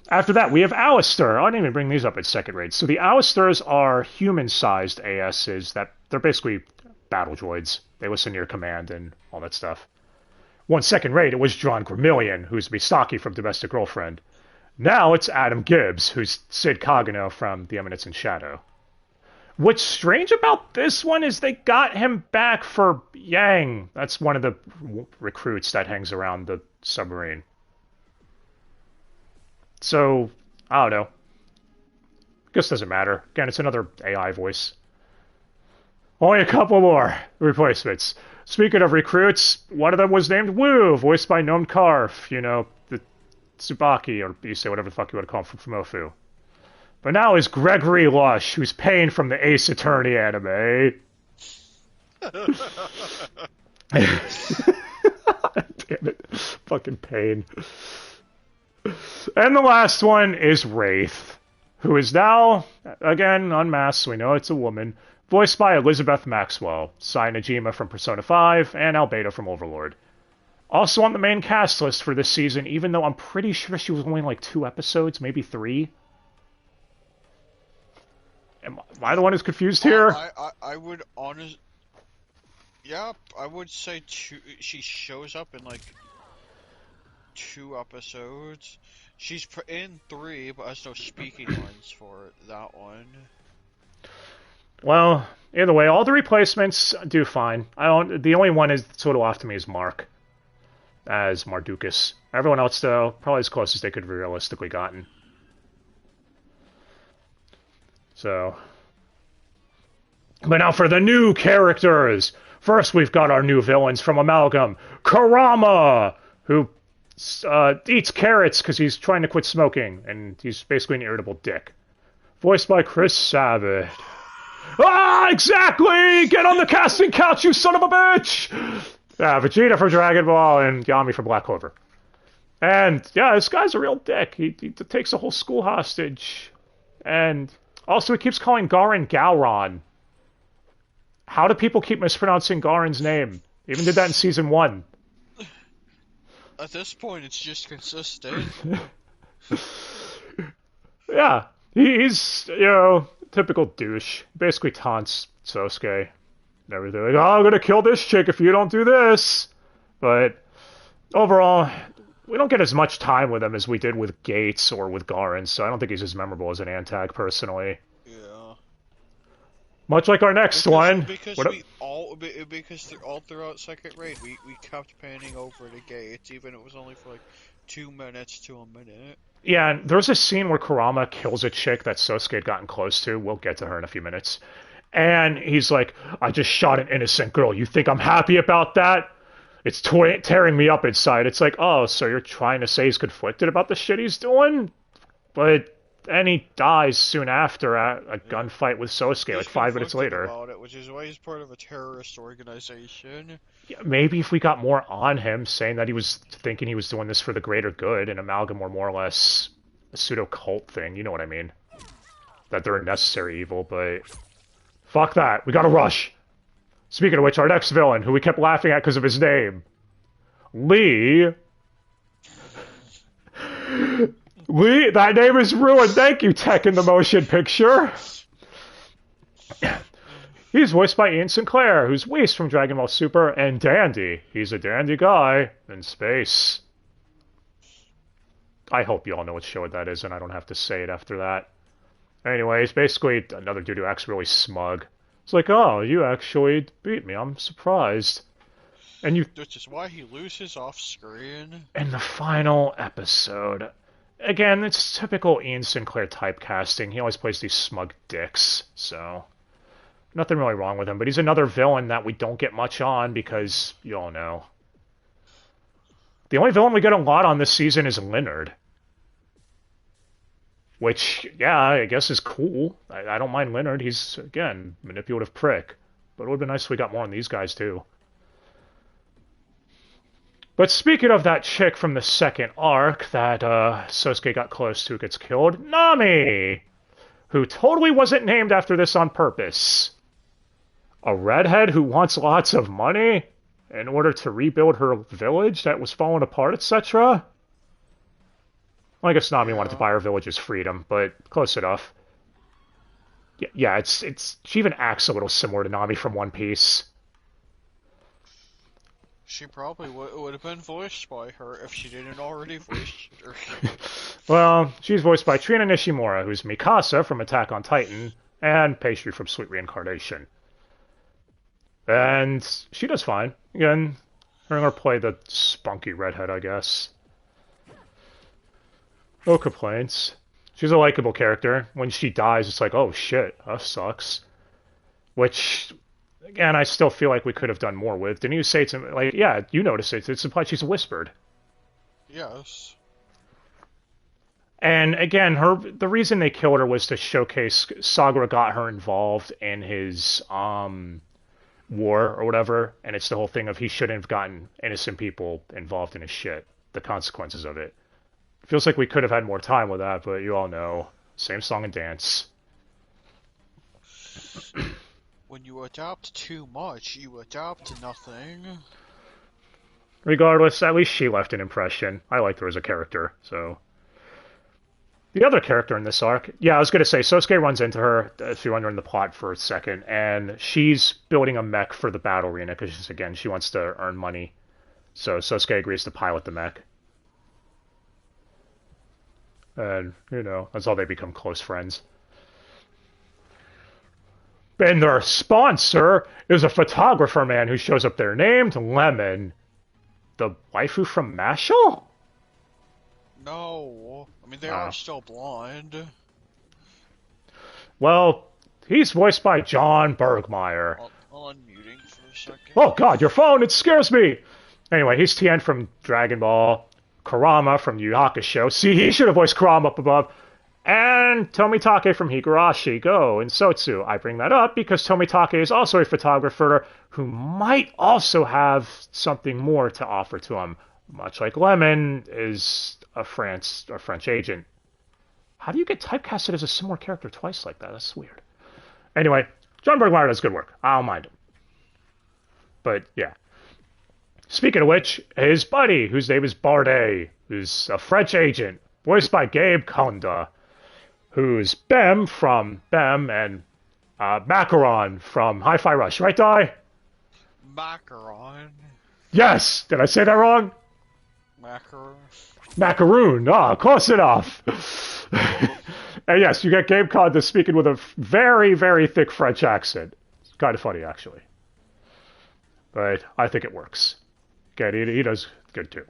After that, we have Alistair. I didn't even bring these up at second rate. So the Alistairs are human-sized ASs that they're basically battle droids. They listen to your command and all that stuff. One second rate, it was John Gramillion, who's Misaki from Domestic Girlfriend. Now it's Adam Gibbs, who's Sid Kagano from The Eminence in Shadow. What's strange about this one is they got him back for Yang. That's one of the recruits that hangs around the submarine. So, I don't know. Guess doesn't matter. Again, it's another AI voice. Only a couple more replacements. Speaking of recruits, one of them was named Wu, voiced by Noam Karf, you know, the Tsubaki, or you say whatever the fuck you want to call him from Fumoffu. But now is Gregory Lush, who's Pain from the Ace Attorney anime. Damn it. Fucking Pain. And the last one is Wraith, who is now, again, unmasked, so we know it's a woman, voiced by Elizabeth Maxwell, Sai Najima from Persona 5, and Albedo from Overlord. Also on the main cast list for this season, even though I'm pretty sure she was only like 2 episodes, maybe 3. Am I the one who's confused here? I would honestly... Yeah, I would say 2... She shows up in like 2 episodes. She's in 3, but has no speaking lines for that one. Well, either way, all the replacements do fine. The only one is sort of off to me is Mark, as Mardukas. Everyone else, though, probably as close as they could have realistically gotten. So, but now for the new characters. First, we've got our new villains from Amalgam. Karama, who eats carrots because he's trying to quit smoking, and he's basically an irritable dick. Voiced by Chris Sabat. Ah, exactly! Get on the casting couch, you son of a bitch! Vegeta from Dragon Ball, and Yami from Black Clover. And, yeah, this guy's a real dick. He takes a whole school hostage. And also he keeps calling Garen Gowron. How do people keep mispronouncing Garen's name? They even did that in Season 1. At this point, it's just consistent. Yeah, he's, you know, typical douche. Basically taunts Sosuke and everything. Like, oh, I'm gonna kill this chick if you don't do this. But overall, we don't get as much time with him as we did with Gates or with Garen, so I don't think he's as memorable as an Antag, personally. Yeah. Much like our next one. Because all throughout second raid, we kept panning over the Gates, even if it was only for like 2 minutes to a minute. Yeah, and there's a scene where Kurama kills a chick that Sosuke had gotten close to. We'll get to her in a few minutes. And he's like, I just shot an innocent girl. You think I'm happy about that? It's tearing me up inside. It's like, oh, so you're trying to say he's conflicted about the shit he's doing? But then he dies soon after at a gunfight with Sosuke, like 5 minutes later. About it, which is why he's part of a terrorist organization. Yeah, maybe if we got more on him, saying that he was thinking he was doing this for the greater good, and Amalgam were more or less a pseudo-cult thing, you know what I mean? That they're a necessary evil, but... Fuck that, we gotta rush! Speaking of which, our next villain, who we kept laughing at because of his name... Lee... Lee, that name is ruined. Thank you, Tech in the Motion Picture. He's voiced by Ian Sinclair, who's Whis from Dragon Ball Super, and Dandy. He's a dandy guy in space. I hope you all know what show that is, and I don't have to say it after that. Anyways, basically, another dude who acts really smug. It's like, oh, you actually beat me. I'm surprised. And you... Which is why he loses off-screen. In the final episode... Again, it's typical Ian Sinclair typecasting. He always plays these smug dicks, so... Nothing really wrong with him, but he's another villain that we don't get much on because, you all know. The only villain we get a lot on this season is Leonard. Which, yeah, I guess is cool. I don't mind Leonard. He's, again, manipulative prick. But it would have been nice if we got more on these guys, too. But speaking of that chick from the second arc that Sosuke got close to gets killed, Nami! Who totally wasn't named after this on purpose. A redhead who wants lots of money in order to rebuild her village that was falling apart, etc. Well, I guess Nami wanted to buy her village's freedom, but close enough. Yeah, it's she even acts a little similar to Nami from One Piece. She probably would have been voiced by her if she didn't already voice her. Well, she's voiced by Trina Nishimura, who's Mikasa from Attack on Titan, and Pastry from Sweet Reincarnation. And she does fine. Again, we're going to play the spunky redhead, I guess. No complaints. She's a likable character. When she dies, it's like, oh shit, that sucks. Which... Again, I still feel like we could have done more with. Didn't you say it's like, yeah, you noticed it. It's implied she's whispered. Yes. And again, the reason they killed her was to showcase Sagura got her involved in his war or whatever, and it's the whole thing of he shouldn't have gotten innocent people involved in his shit. The consequences of it. Feels like we could have had more time with that, but you all know, same song and dance. When you adopt too much, you adopt nothing. Regardless, at least she left an impression. I liked her as a character, so... The other character in this arc... Yeah, I was going to say, Sosuke runs into her, if you're wondering the plot for a second, and she's building a mech for the battle arena, because, again, she wants to earn money. So Sosuke agrees to pilot the mech. And, you know, that's how they become close friends. And their sponsor is a photographer man who shows up there named Lemon. The waifu from Mashal? No. I mean, they are still blonde. Well, he's voiced by John Bergmeyer. I'll unmuting for a second. Oh god, your phone! It scares me! Anyway, he's Tien from Dragon Ball. Kurama from Yu Yu Hakusho. See, he should have voiced Kurama up above. And Tomitake from Higurashi Go and Sotsu. I bring that up because Tomitake is also a photographer who might also have something more to offer to him. much like Lemon is a French agent. How do you get typecasted as a similar character twice like that? That's weird. Anyway, John Bergmeyer does good work. I don't mind him. But, yeah. Speaking of which, his buddy, whose name is Bardet, who's a French agent, voiced by Gabe Conda, who's Bem from Bem and Macaron from Hi-Fi Rush. Right, Di? Macaron. Yes! Did I say that wrong? Macaroon. Ah, close enough. And yes, you get Gabe Conda speaking with a very, very thick French accent. It's kind of funny, actually. But I think it works. Again, he does good, too.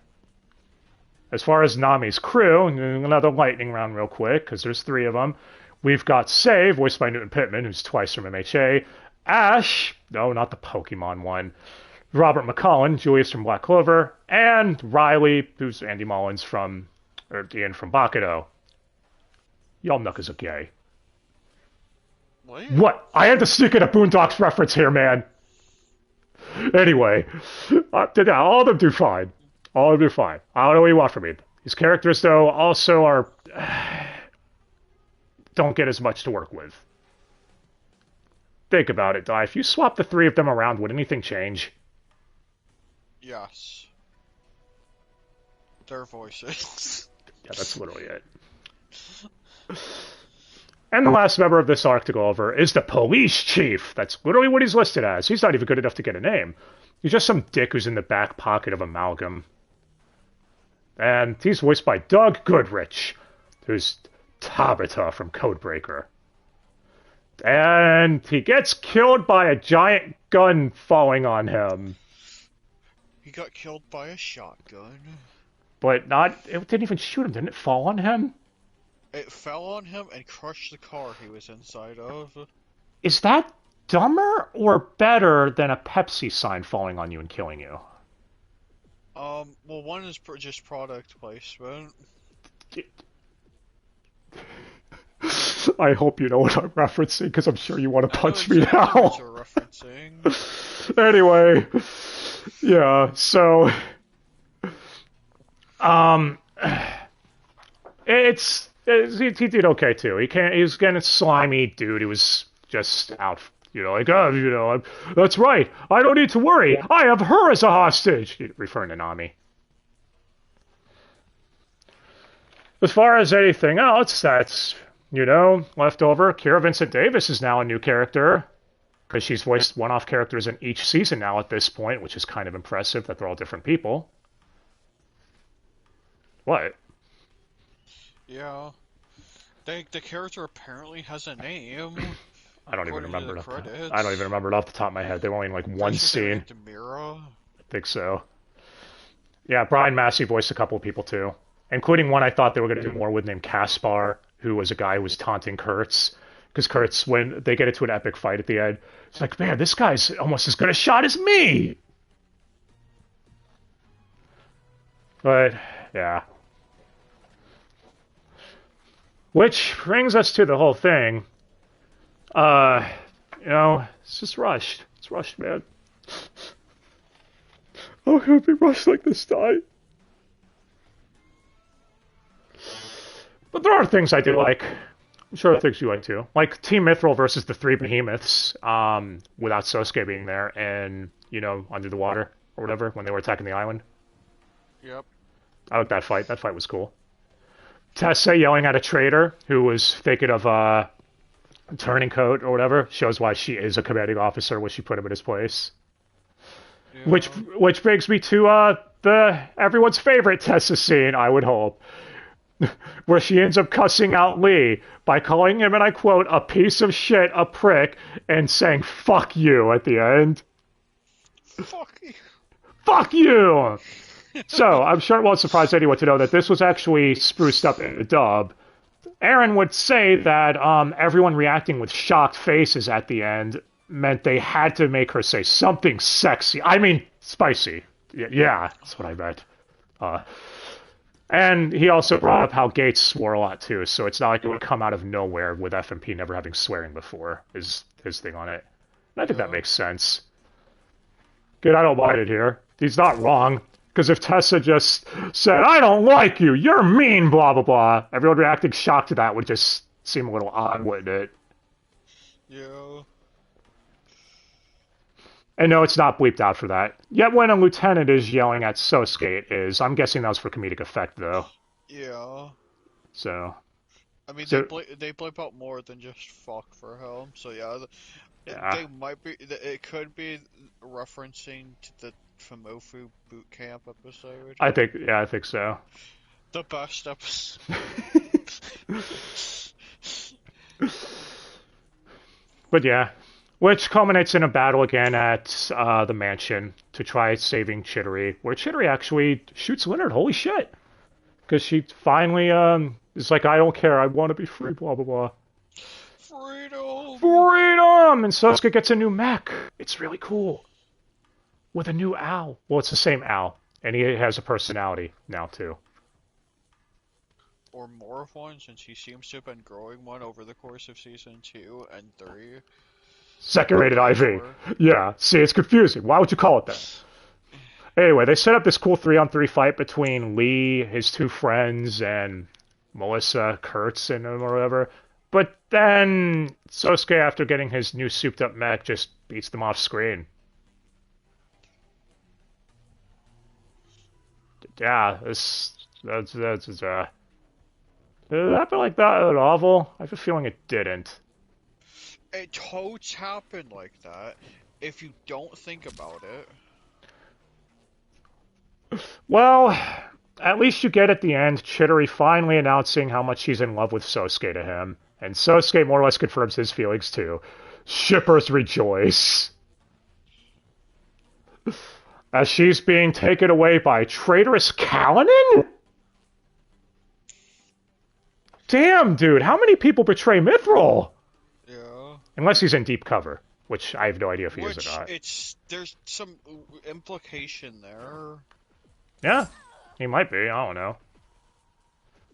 As far as Nami's crew, another lightning round real quick, because there's 3 of them. We've got Save, voiced by Newton Pittman, who's twice from MHA. Ash, no, not the Pokemon one. Robert McCollin, Julius from Black Clover. And Riley, who's Andy Mullins from Bakudo. Y'all knuckers are gay. What? I had to stick in a Boondocks reference here, man. Anyway, all of them do fine. All of them do fine. I don't know what you want from me. These characters, though, also are... don't get as much to work with. Think about it, Di. If you swap the 3 of them around, would anything change? Yes. Their voices. Yeah, that's literally it. And the last member of this arc to go over is the police chief. That's literally what he's listed as. He's not even good enough to get a name. He's just some dick who's in the back pocket of Amalgam. And he's voiced by Doug Goodrich, who's Tabitha from Codebreaker. And he gets killed by a giant gun falling on him. He got killed by a shotgun. But it didn't even shoot him. Didn't it fall on him? It fell on him and crushed the car he was inside of. Is that dumber or better than a Pepsi sign falling on you and killing you? Well, one is just product placement. I hope you know what I'm referencing, because I'm sure you want to punch me now. Anyway, yeah, so... He did okay, too. He's getting a slimy dude. He was just out, that's right. I don't need to worry. I have her as a hostage. Referring to Nami. As far as anything else that's, left over, Kira Vincent Davis is now a new character. Because she's voiced one-off characters in each season now at this point, which is kind of impressive that they're all different people. What? Yeah. The character apparently has a name. I don't even remember it. I don't even remember it off the top of my head. They were only in like one scene. I think so. Yeah, Brian Massey voiced a couple of people too, including one I thought they were going to do more with named Caspar, who was a guy who was taunting Kurtz. Because Kurtz, when they get into an epic fight at the end, it's like, man, this guy's almost as good a shot as me. But yeah. Which brings us to the whole thing. It's just rushed. It's rushed, man. How can it be rushed like this, Di? But there are things I do like. I'm sure there are things you like too. Like Team Mithril versus the 3 behemoths, without Sosuke being there and, under the water or whatever when they were attacking the island. Yep. I like that fight. That fight was cool. Tessa yelling at a traitor who was thinking of turning coat or whatever shows why she is a commanding officer when she put him in his place. Yeah. Which brings me to the everyone's favorite Tessa scene, I would hope, where she ends up cussing out Lee by calling him, and I quote, a piece of shit, a prick, and saying fuck you at the end. Fuck you. Fuck you! So, I'm sure it won't surprise anyone to know that this was actually spruced up in the dub. Aaron would say that everyone reacting with shocked faces at the end meant they had to make her say something sexy. I mean, spicy. Yeah, that's what I meant. And he also brought up how Gates swore a lot, too, so it's not like it would come out of nowhere with FMP never having swearing before, is his thing on it. And I think that makes sense. Good, I don't mind it here. He's not wrong. Because if Tessa just said, I don't like you, you're mean, blah, blah, blah, everyone reacting shocked to that would just seem a little odd, wouldn't it? Yeah. And no, it's not bleeped out for that. Yet when a lieutenant is yelling at Sosuke, I'm guessing that was for comedic effect, though. Yeah. So. I mean, they bleep out more than just fuck for him, so yeah. They might be, it could be referencing to the Fumoffu boot camp episode. I think so. The best episode. But yeah, which culminates in a battle again at the mansion to try saving Chidori, where Chidori actually shoots Leonard. Holy shit! Because she finally is like, I don't care, I want to be free, blah blah blah. Freedom! And Sosuke gets a new mech. It's really cool. With a new owl. Well, it's the same owl. And he has a personality now, too. Or more of one, since he seems to have been growing one over the course of Season 2 and 3. Second-rated IV. Yeah, see, it's confusing. Why would you call it that? Anyway, they set up this cool 3-on-3 fight between Lee, his two friends, and Melissa, Kurtz, and whatever. But then Sosuke, after getting his new souped-up mech, just beats them off screen. Yeah, did it happen like that in a novel? I have a feeling it didn't. It totes happen like that if you don't think about it. Well, at least you get at the end Chidori finally announcing how much she's in love with Sosuke to him. And Sosuke more or less confirms his feelings too. Shippers rejoice. As she's being taken away by traitorous Kalinin? Damn, dude, how many people betray Mithril? Yeah. Unless he's in deep cover, which I have no idea if he is or not. There's some implication there. Yeah, he might be, I don't know.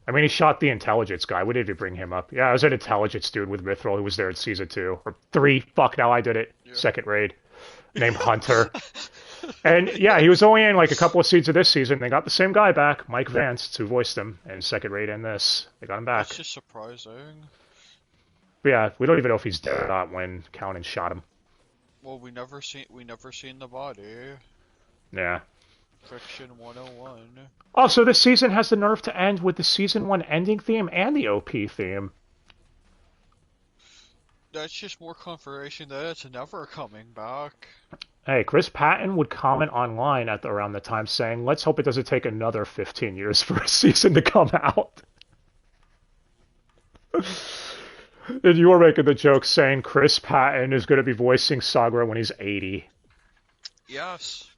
I mean, he shot the intelligence guy. We did bring him up. Yeah, it was an intelligence dude with Mithril who was there in Season 2. Or 3. Fuck, now I did it. Yeah. Second raid. Named Hunter. And yeah, he was only in like a couple of scenes of this season. They got the same guy back, Mike Vance, who voiced him in second raid and this. They got him back. That's just surprising. But yeah, we don't even know if he's dead or not when Kalinin shot him. Well, we never seen the body. Yeah. Fiction 101. Also, this season has the nerve to end with the Season 1 ending theme and the OP theme. That's just more confirmation that it's never coming back. Hey, Chris Patton would comment online around the time saying, let's hope it doesn't take another 15 years for a season to come out. And you were making the joke saying Chris Patton is going to be voicing Sagra when he's 80. Yes.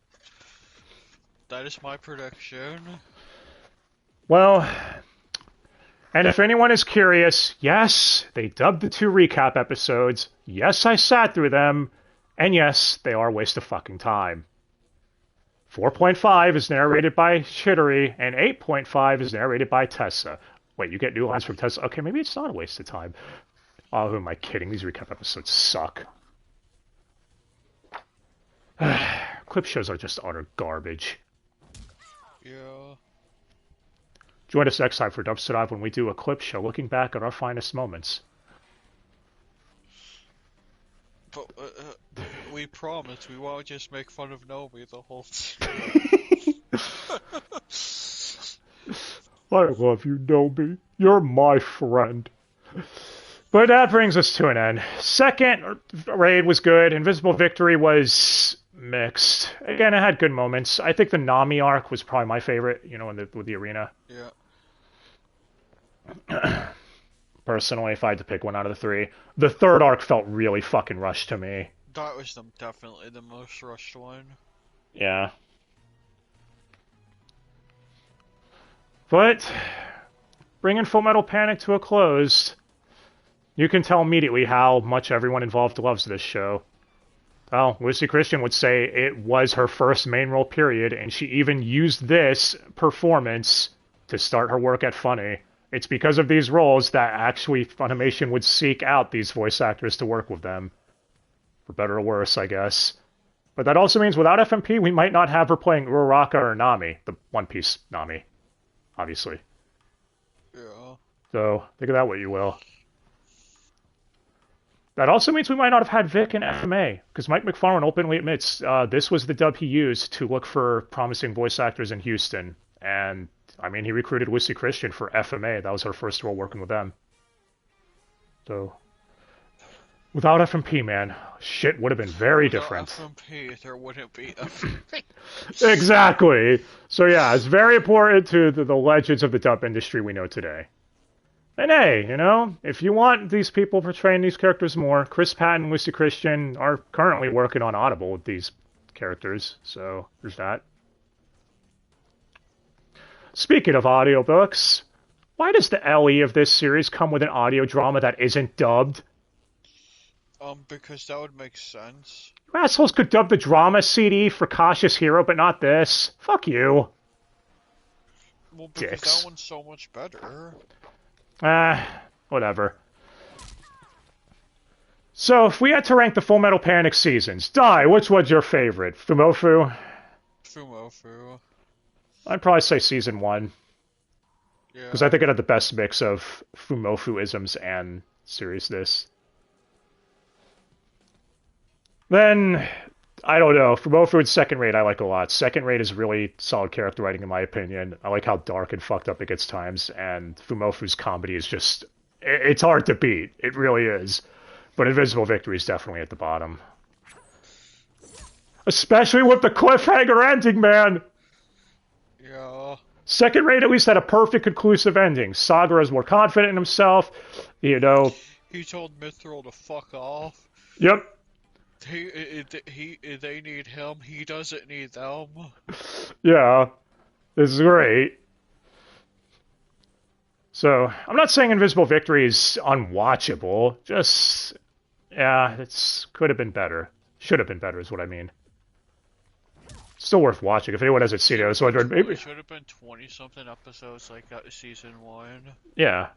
That is my prediction. Well, and if anyone is curious, yes, they dubbed the 2 recap episodes. Yes, I sat through them. And yes, they are a waste of fucking time. 4.5 is narrated by Chidori, and 8.5 is narrated by Tessa. Wait, you get new lines from Tessa? Okay, maybe it's not a waste of time. Oh, who am I kidding? These recap episodes suck. Clip shows are just utter garbage. Yeah. Join us next time for Dubster Dive when we do a clip show looking back at our finest moments. But we promise we won't just make fun of Nobi the whole time. I love you, Nobi. You're my friend. But that brings us to an end. Second raid was good. Invisible Victory was mixed. Again, it had good moments. I think the Nami arc was probably my favorite, with the arena. Yeah. Personally, if I had to pick one out of the 3. The third arc felt really fucking rushed to me. That was definitely the most rushed one. Yeah. But, bringing Full Metal Panic to a close, you can tell immediately how much everyone involved loves this show. Well, Lucy Christian would say it was her first main role period, and she even used this performance to start her work at Funny. It's because of these roles that actually Funimation would seek out these voice actors to work with them. For better or worse, I guess. But that also means without FMP, we might not have her playing Uraraka or Nami, the One Piece Nami, obviously. Yeah. So, think of that what you will. That also means we might not have had Vic in FMA, because Mike McFarlane openly admits this was the dub he used to look for promising voice actors in Houston. And, I mean, he recruited Lucy Christian for FMA. That was her first role working with them. So, without FMP, man, shit would have been very different. Without FMP, there wouldn't be FMP. Exactly. So, yeah, it's very important to the legends of the dub industry we know today. And hey, you know, if you want these people portraying these characters more, Chris Patton and Lucy Christian are currently working on Audible with these characters, so there's that. Speaking of audiobooks, why does the LE of this series come with an audio drama that isn't dubbed? Because that would make sense. You assholes could dub the drama CD for Cautious Hero, but not this. Fuck you. Well, because Dicks. that one's so much better. Whatever. So, if we had to rank the Full Metal Panic seasons, which one's your favorite? Fumoffu? Fumoffu. I'd probably say season 1. Yeah. Because I think it had the best mix of Fumoffu-isms and seriousness. Then, I don't know. Fumoffu and Second Rate I like a lot. Second Rate is really solid character writing in my opinion. I like how dark and fucked up it gets times. And Fumofu's comedy is just... It's hard to beat. It really is. But Invisible Victory is definitely at the bottom. Especially with the cliffhanger ending, man! Yeah. Second Rate at least had a perfect conclusive ending. Sakura is more confident in himself. You know... He told Mithril to fuck off. Yep. They need him. He doesn't need them. Yeah. This is great. So, I'm not saying Invisible Victory is unwatchable. Just... Yeah, could have been better. Should have been better is what I mean. Still worth watching. If anyone hasn't seen it, I was wondering maybe... It should have been 20-something episodes like season 1. Yeah.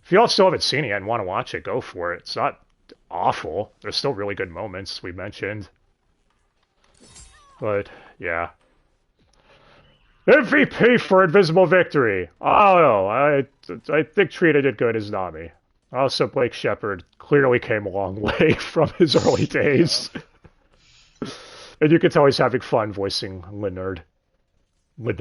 If y'all still haven't seen it and want to watch it, go for it. It's not awful. There's still really good moments we mentioned. But, yeah. MVP for Invisible Victory. I don't know. I think Trina did good as Nami. Also, Blake Shepard clearly came a long way from his early days. And you can tell he's having fun voicing Leonard. But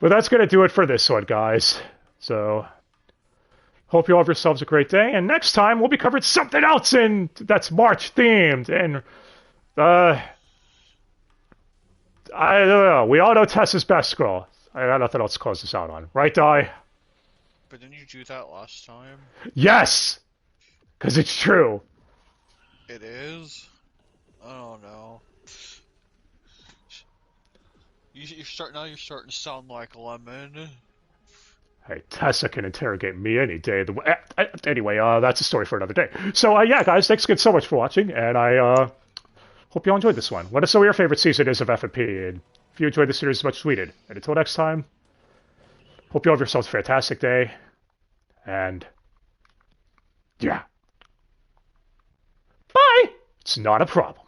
that's going to do it for this one, guys. So, hope you all have yourselves a great day. And next time, we'll be covering something else that's March-themed. And, I don't know. We all know Tessa's best girl. I got nothing else to close this out on. Right, Di? But didn't you do that last time? Yes! Because it's true. It is? I don't know. You're starting to sound like Lemon. Hey, Tessa can interrogate me any day. Anyway, that's a story for another day. So, yeah, guys, thanks again so much for watching, and I hope you all enjoyed this one. Let us know what your favorite season is of FMP, and if you enjoyed the series as much as we did. And until next time, hope you all have yourselves a fantastic day, and yeah. Bye! It's not a problem.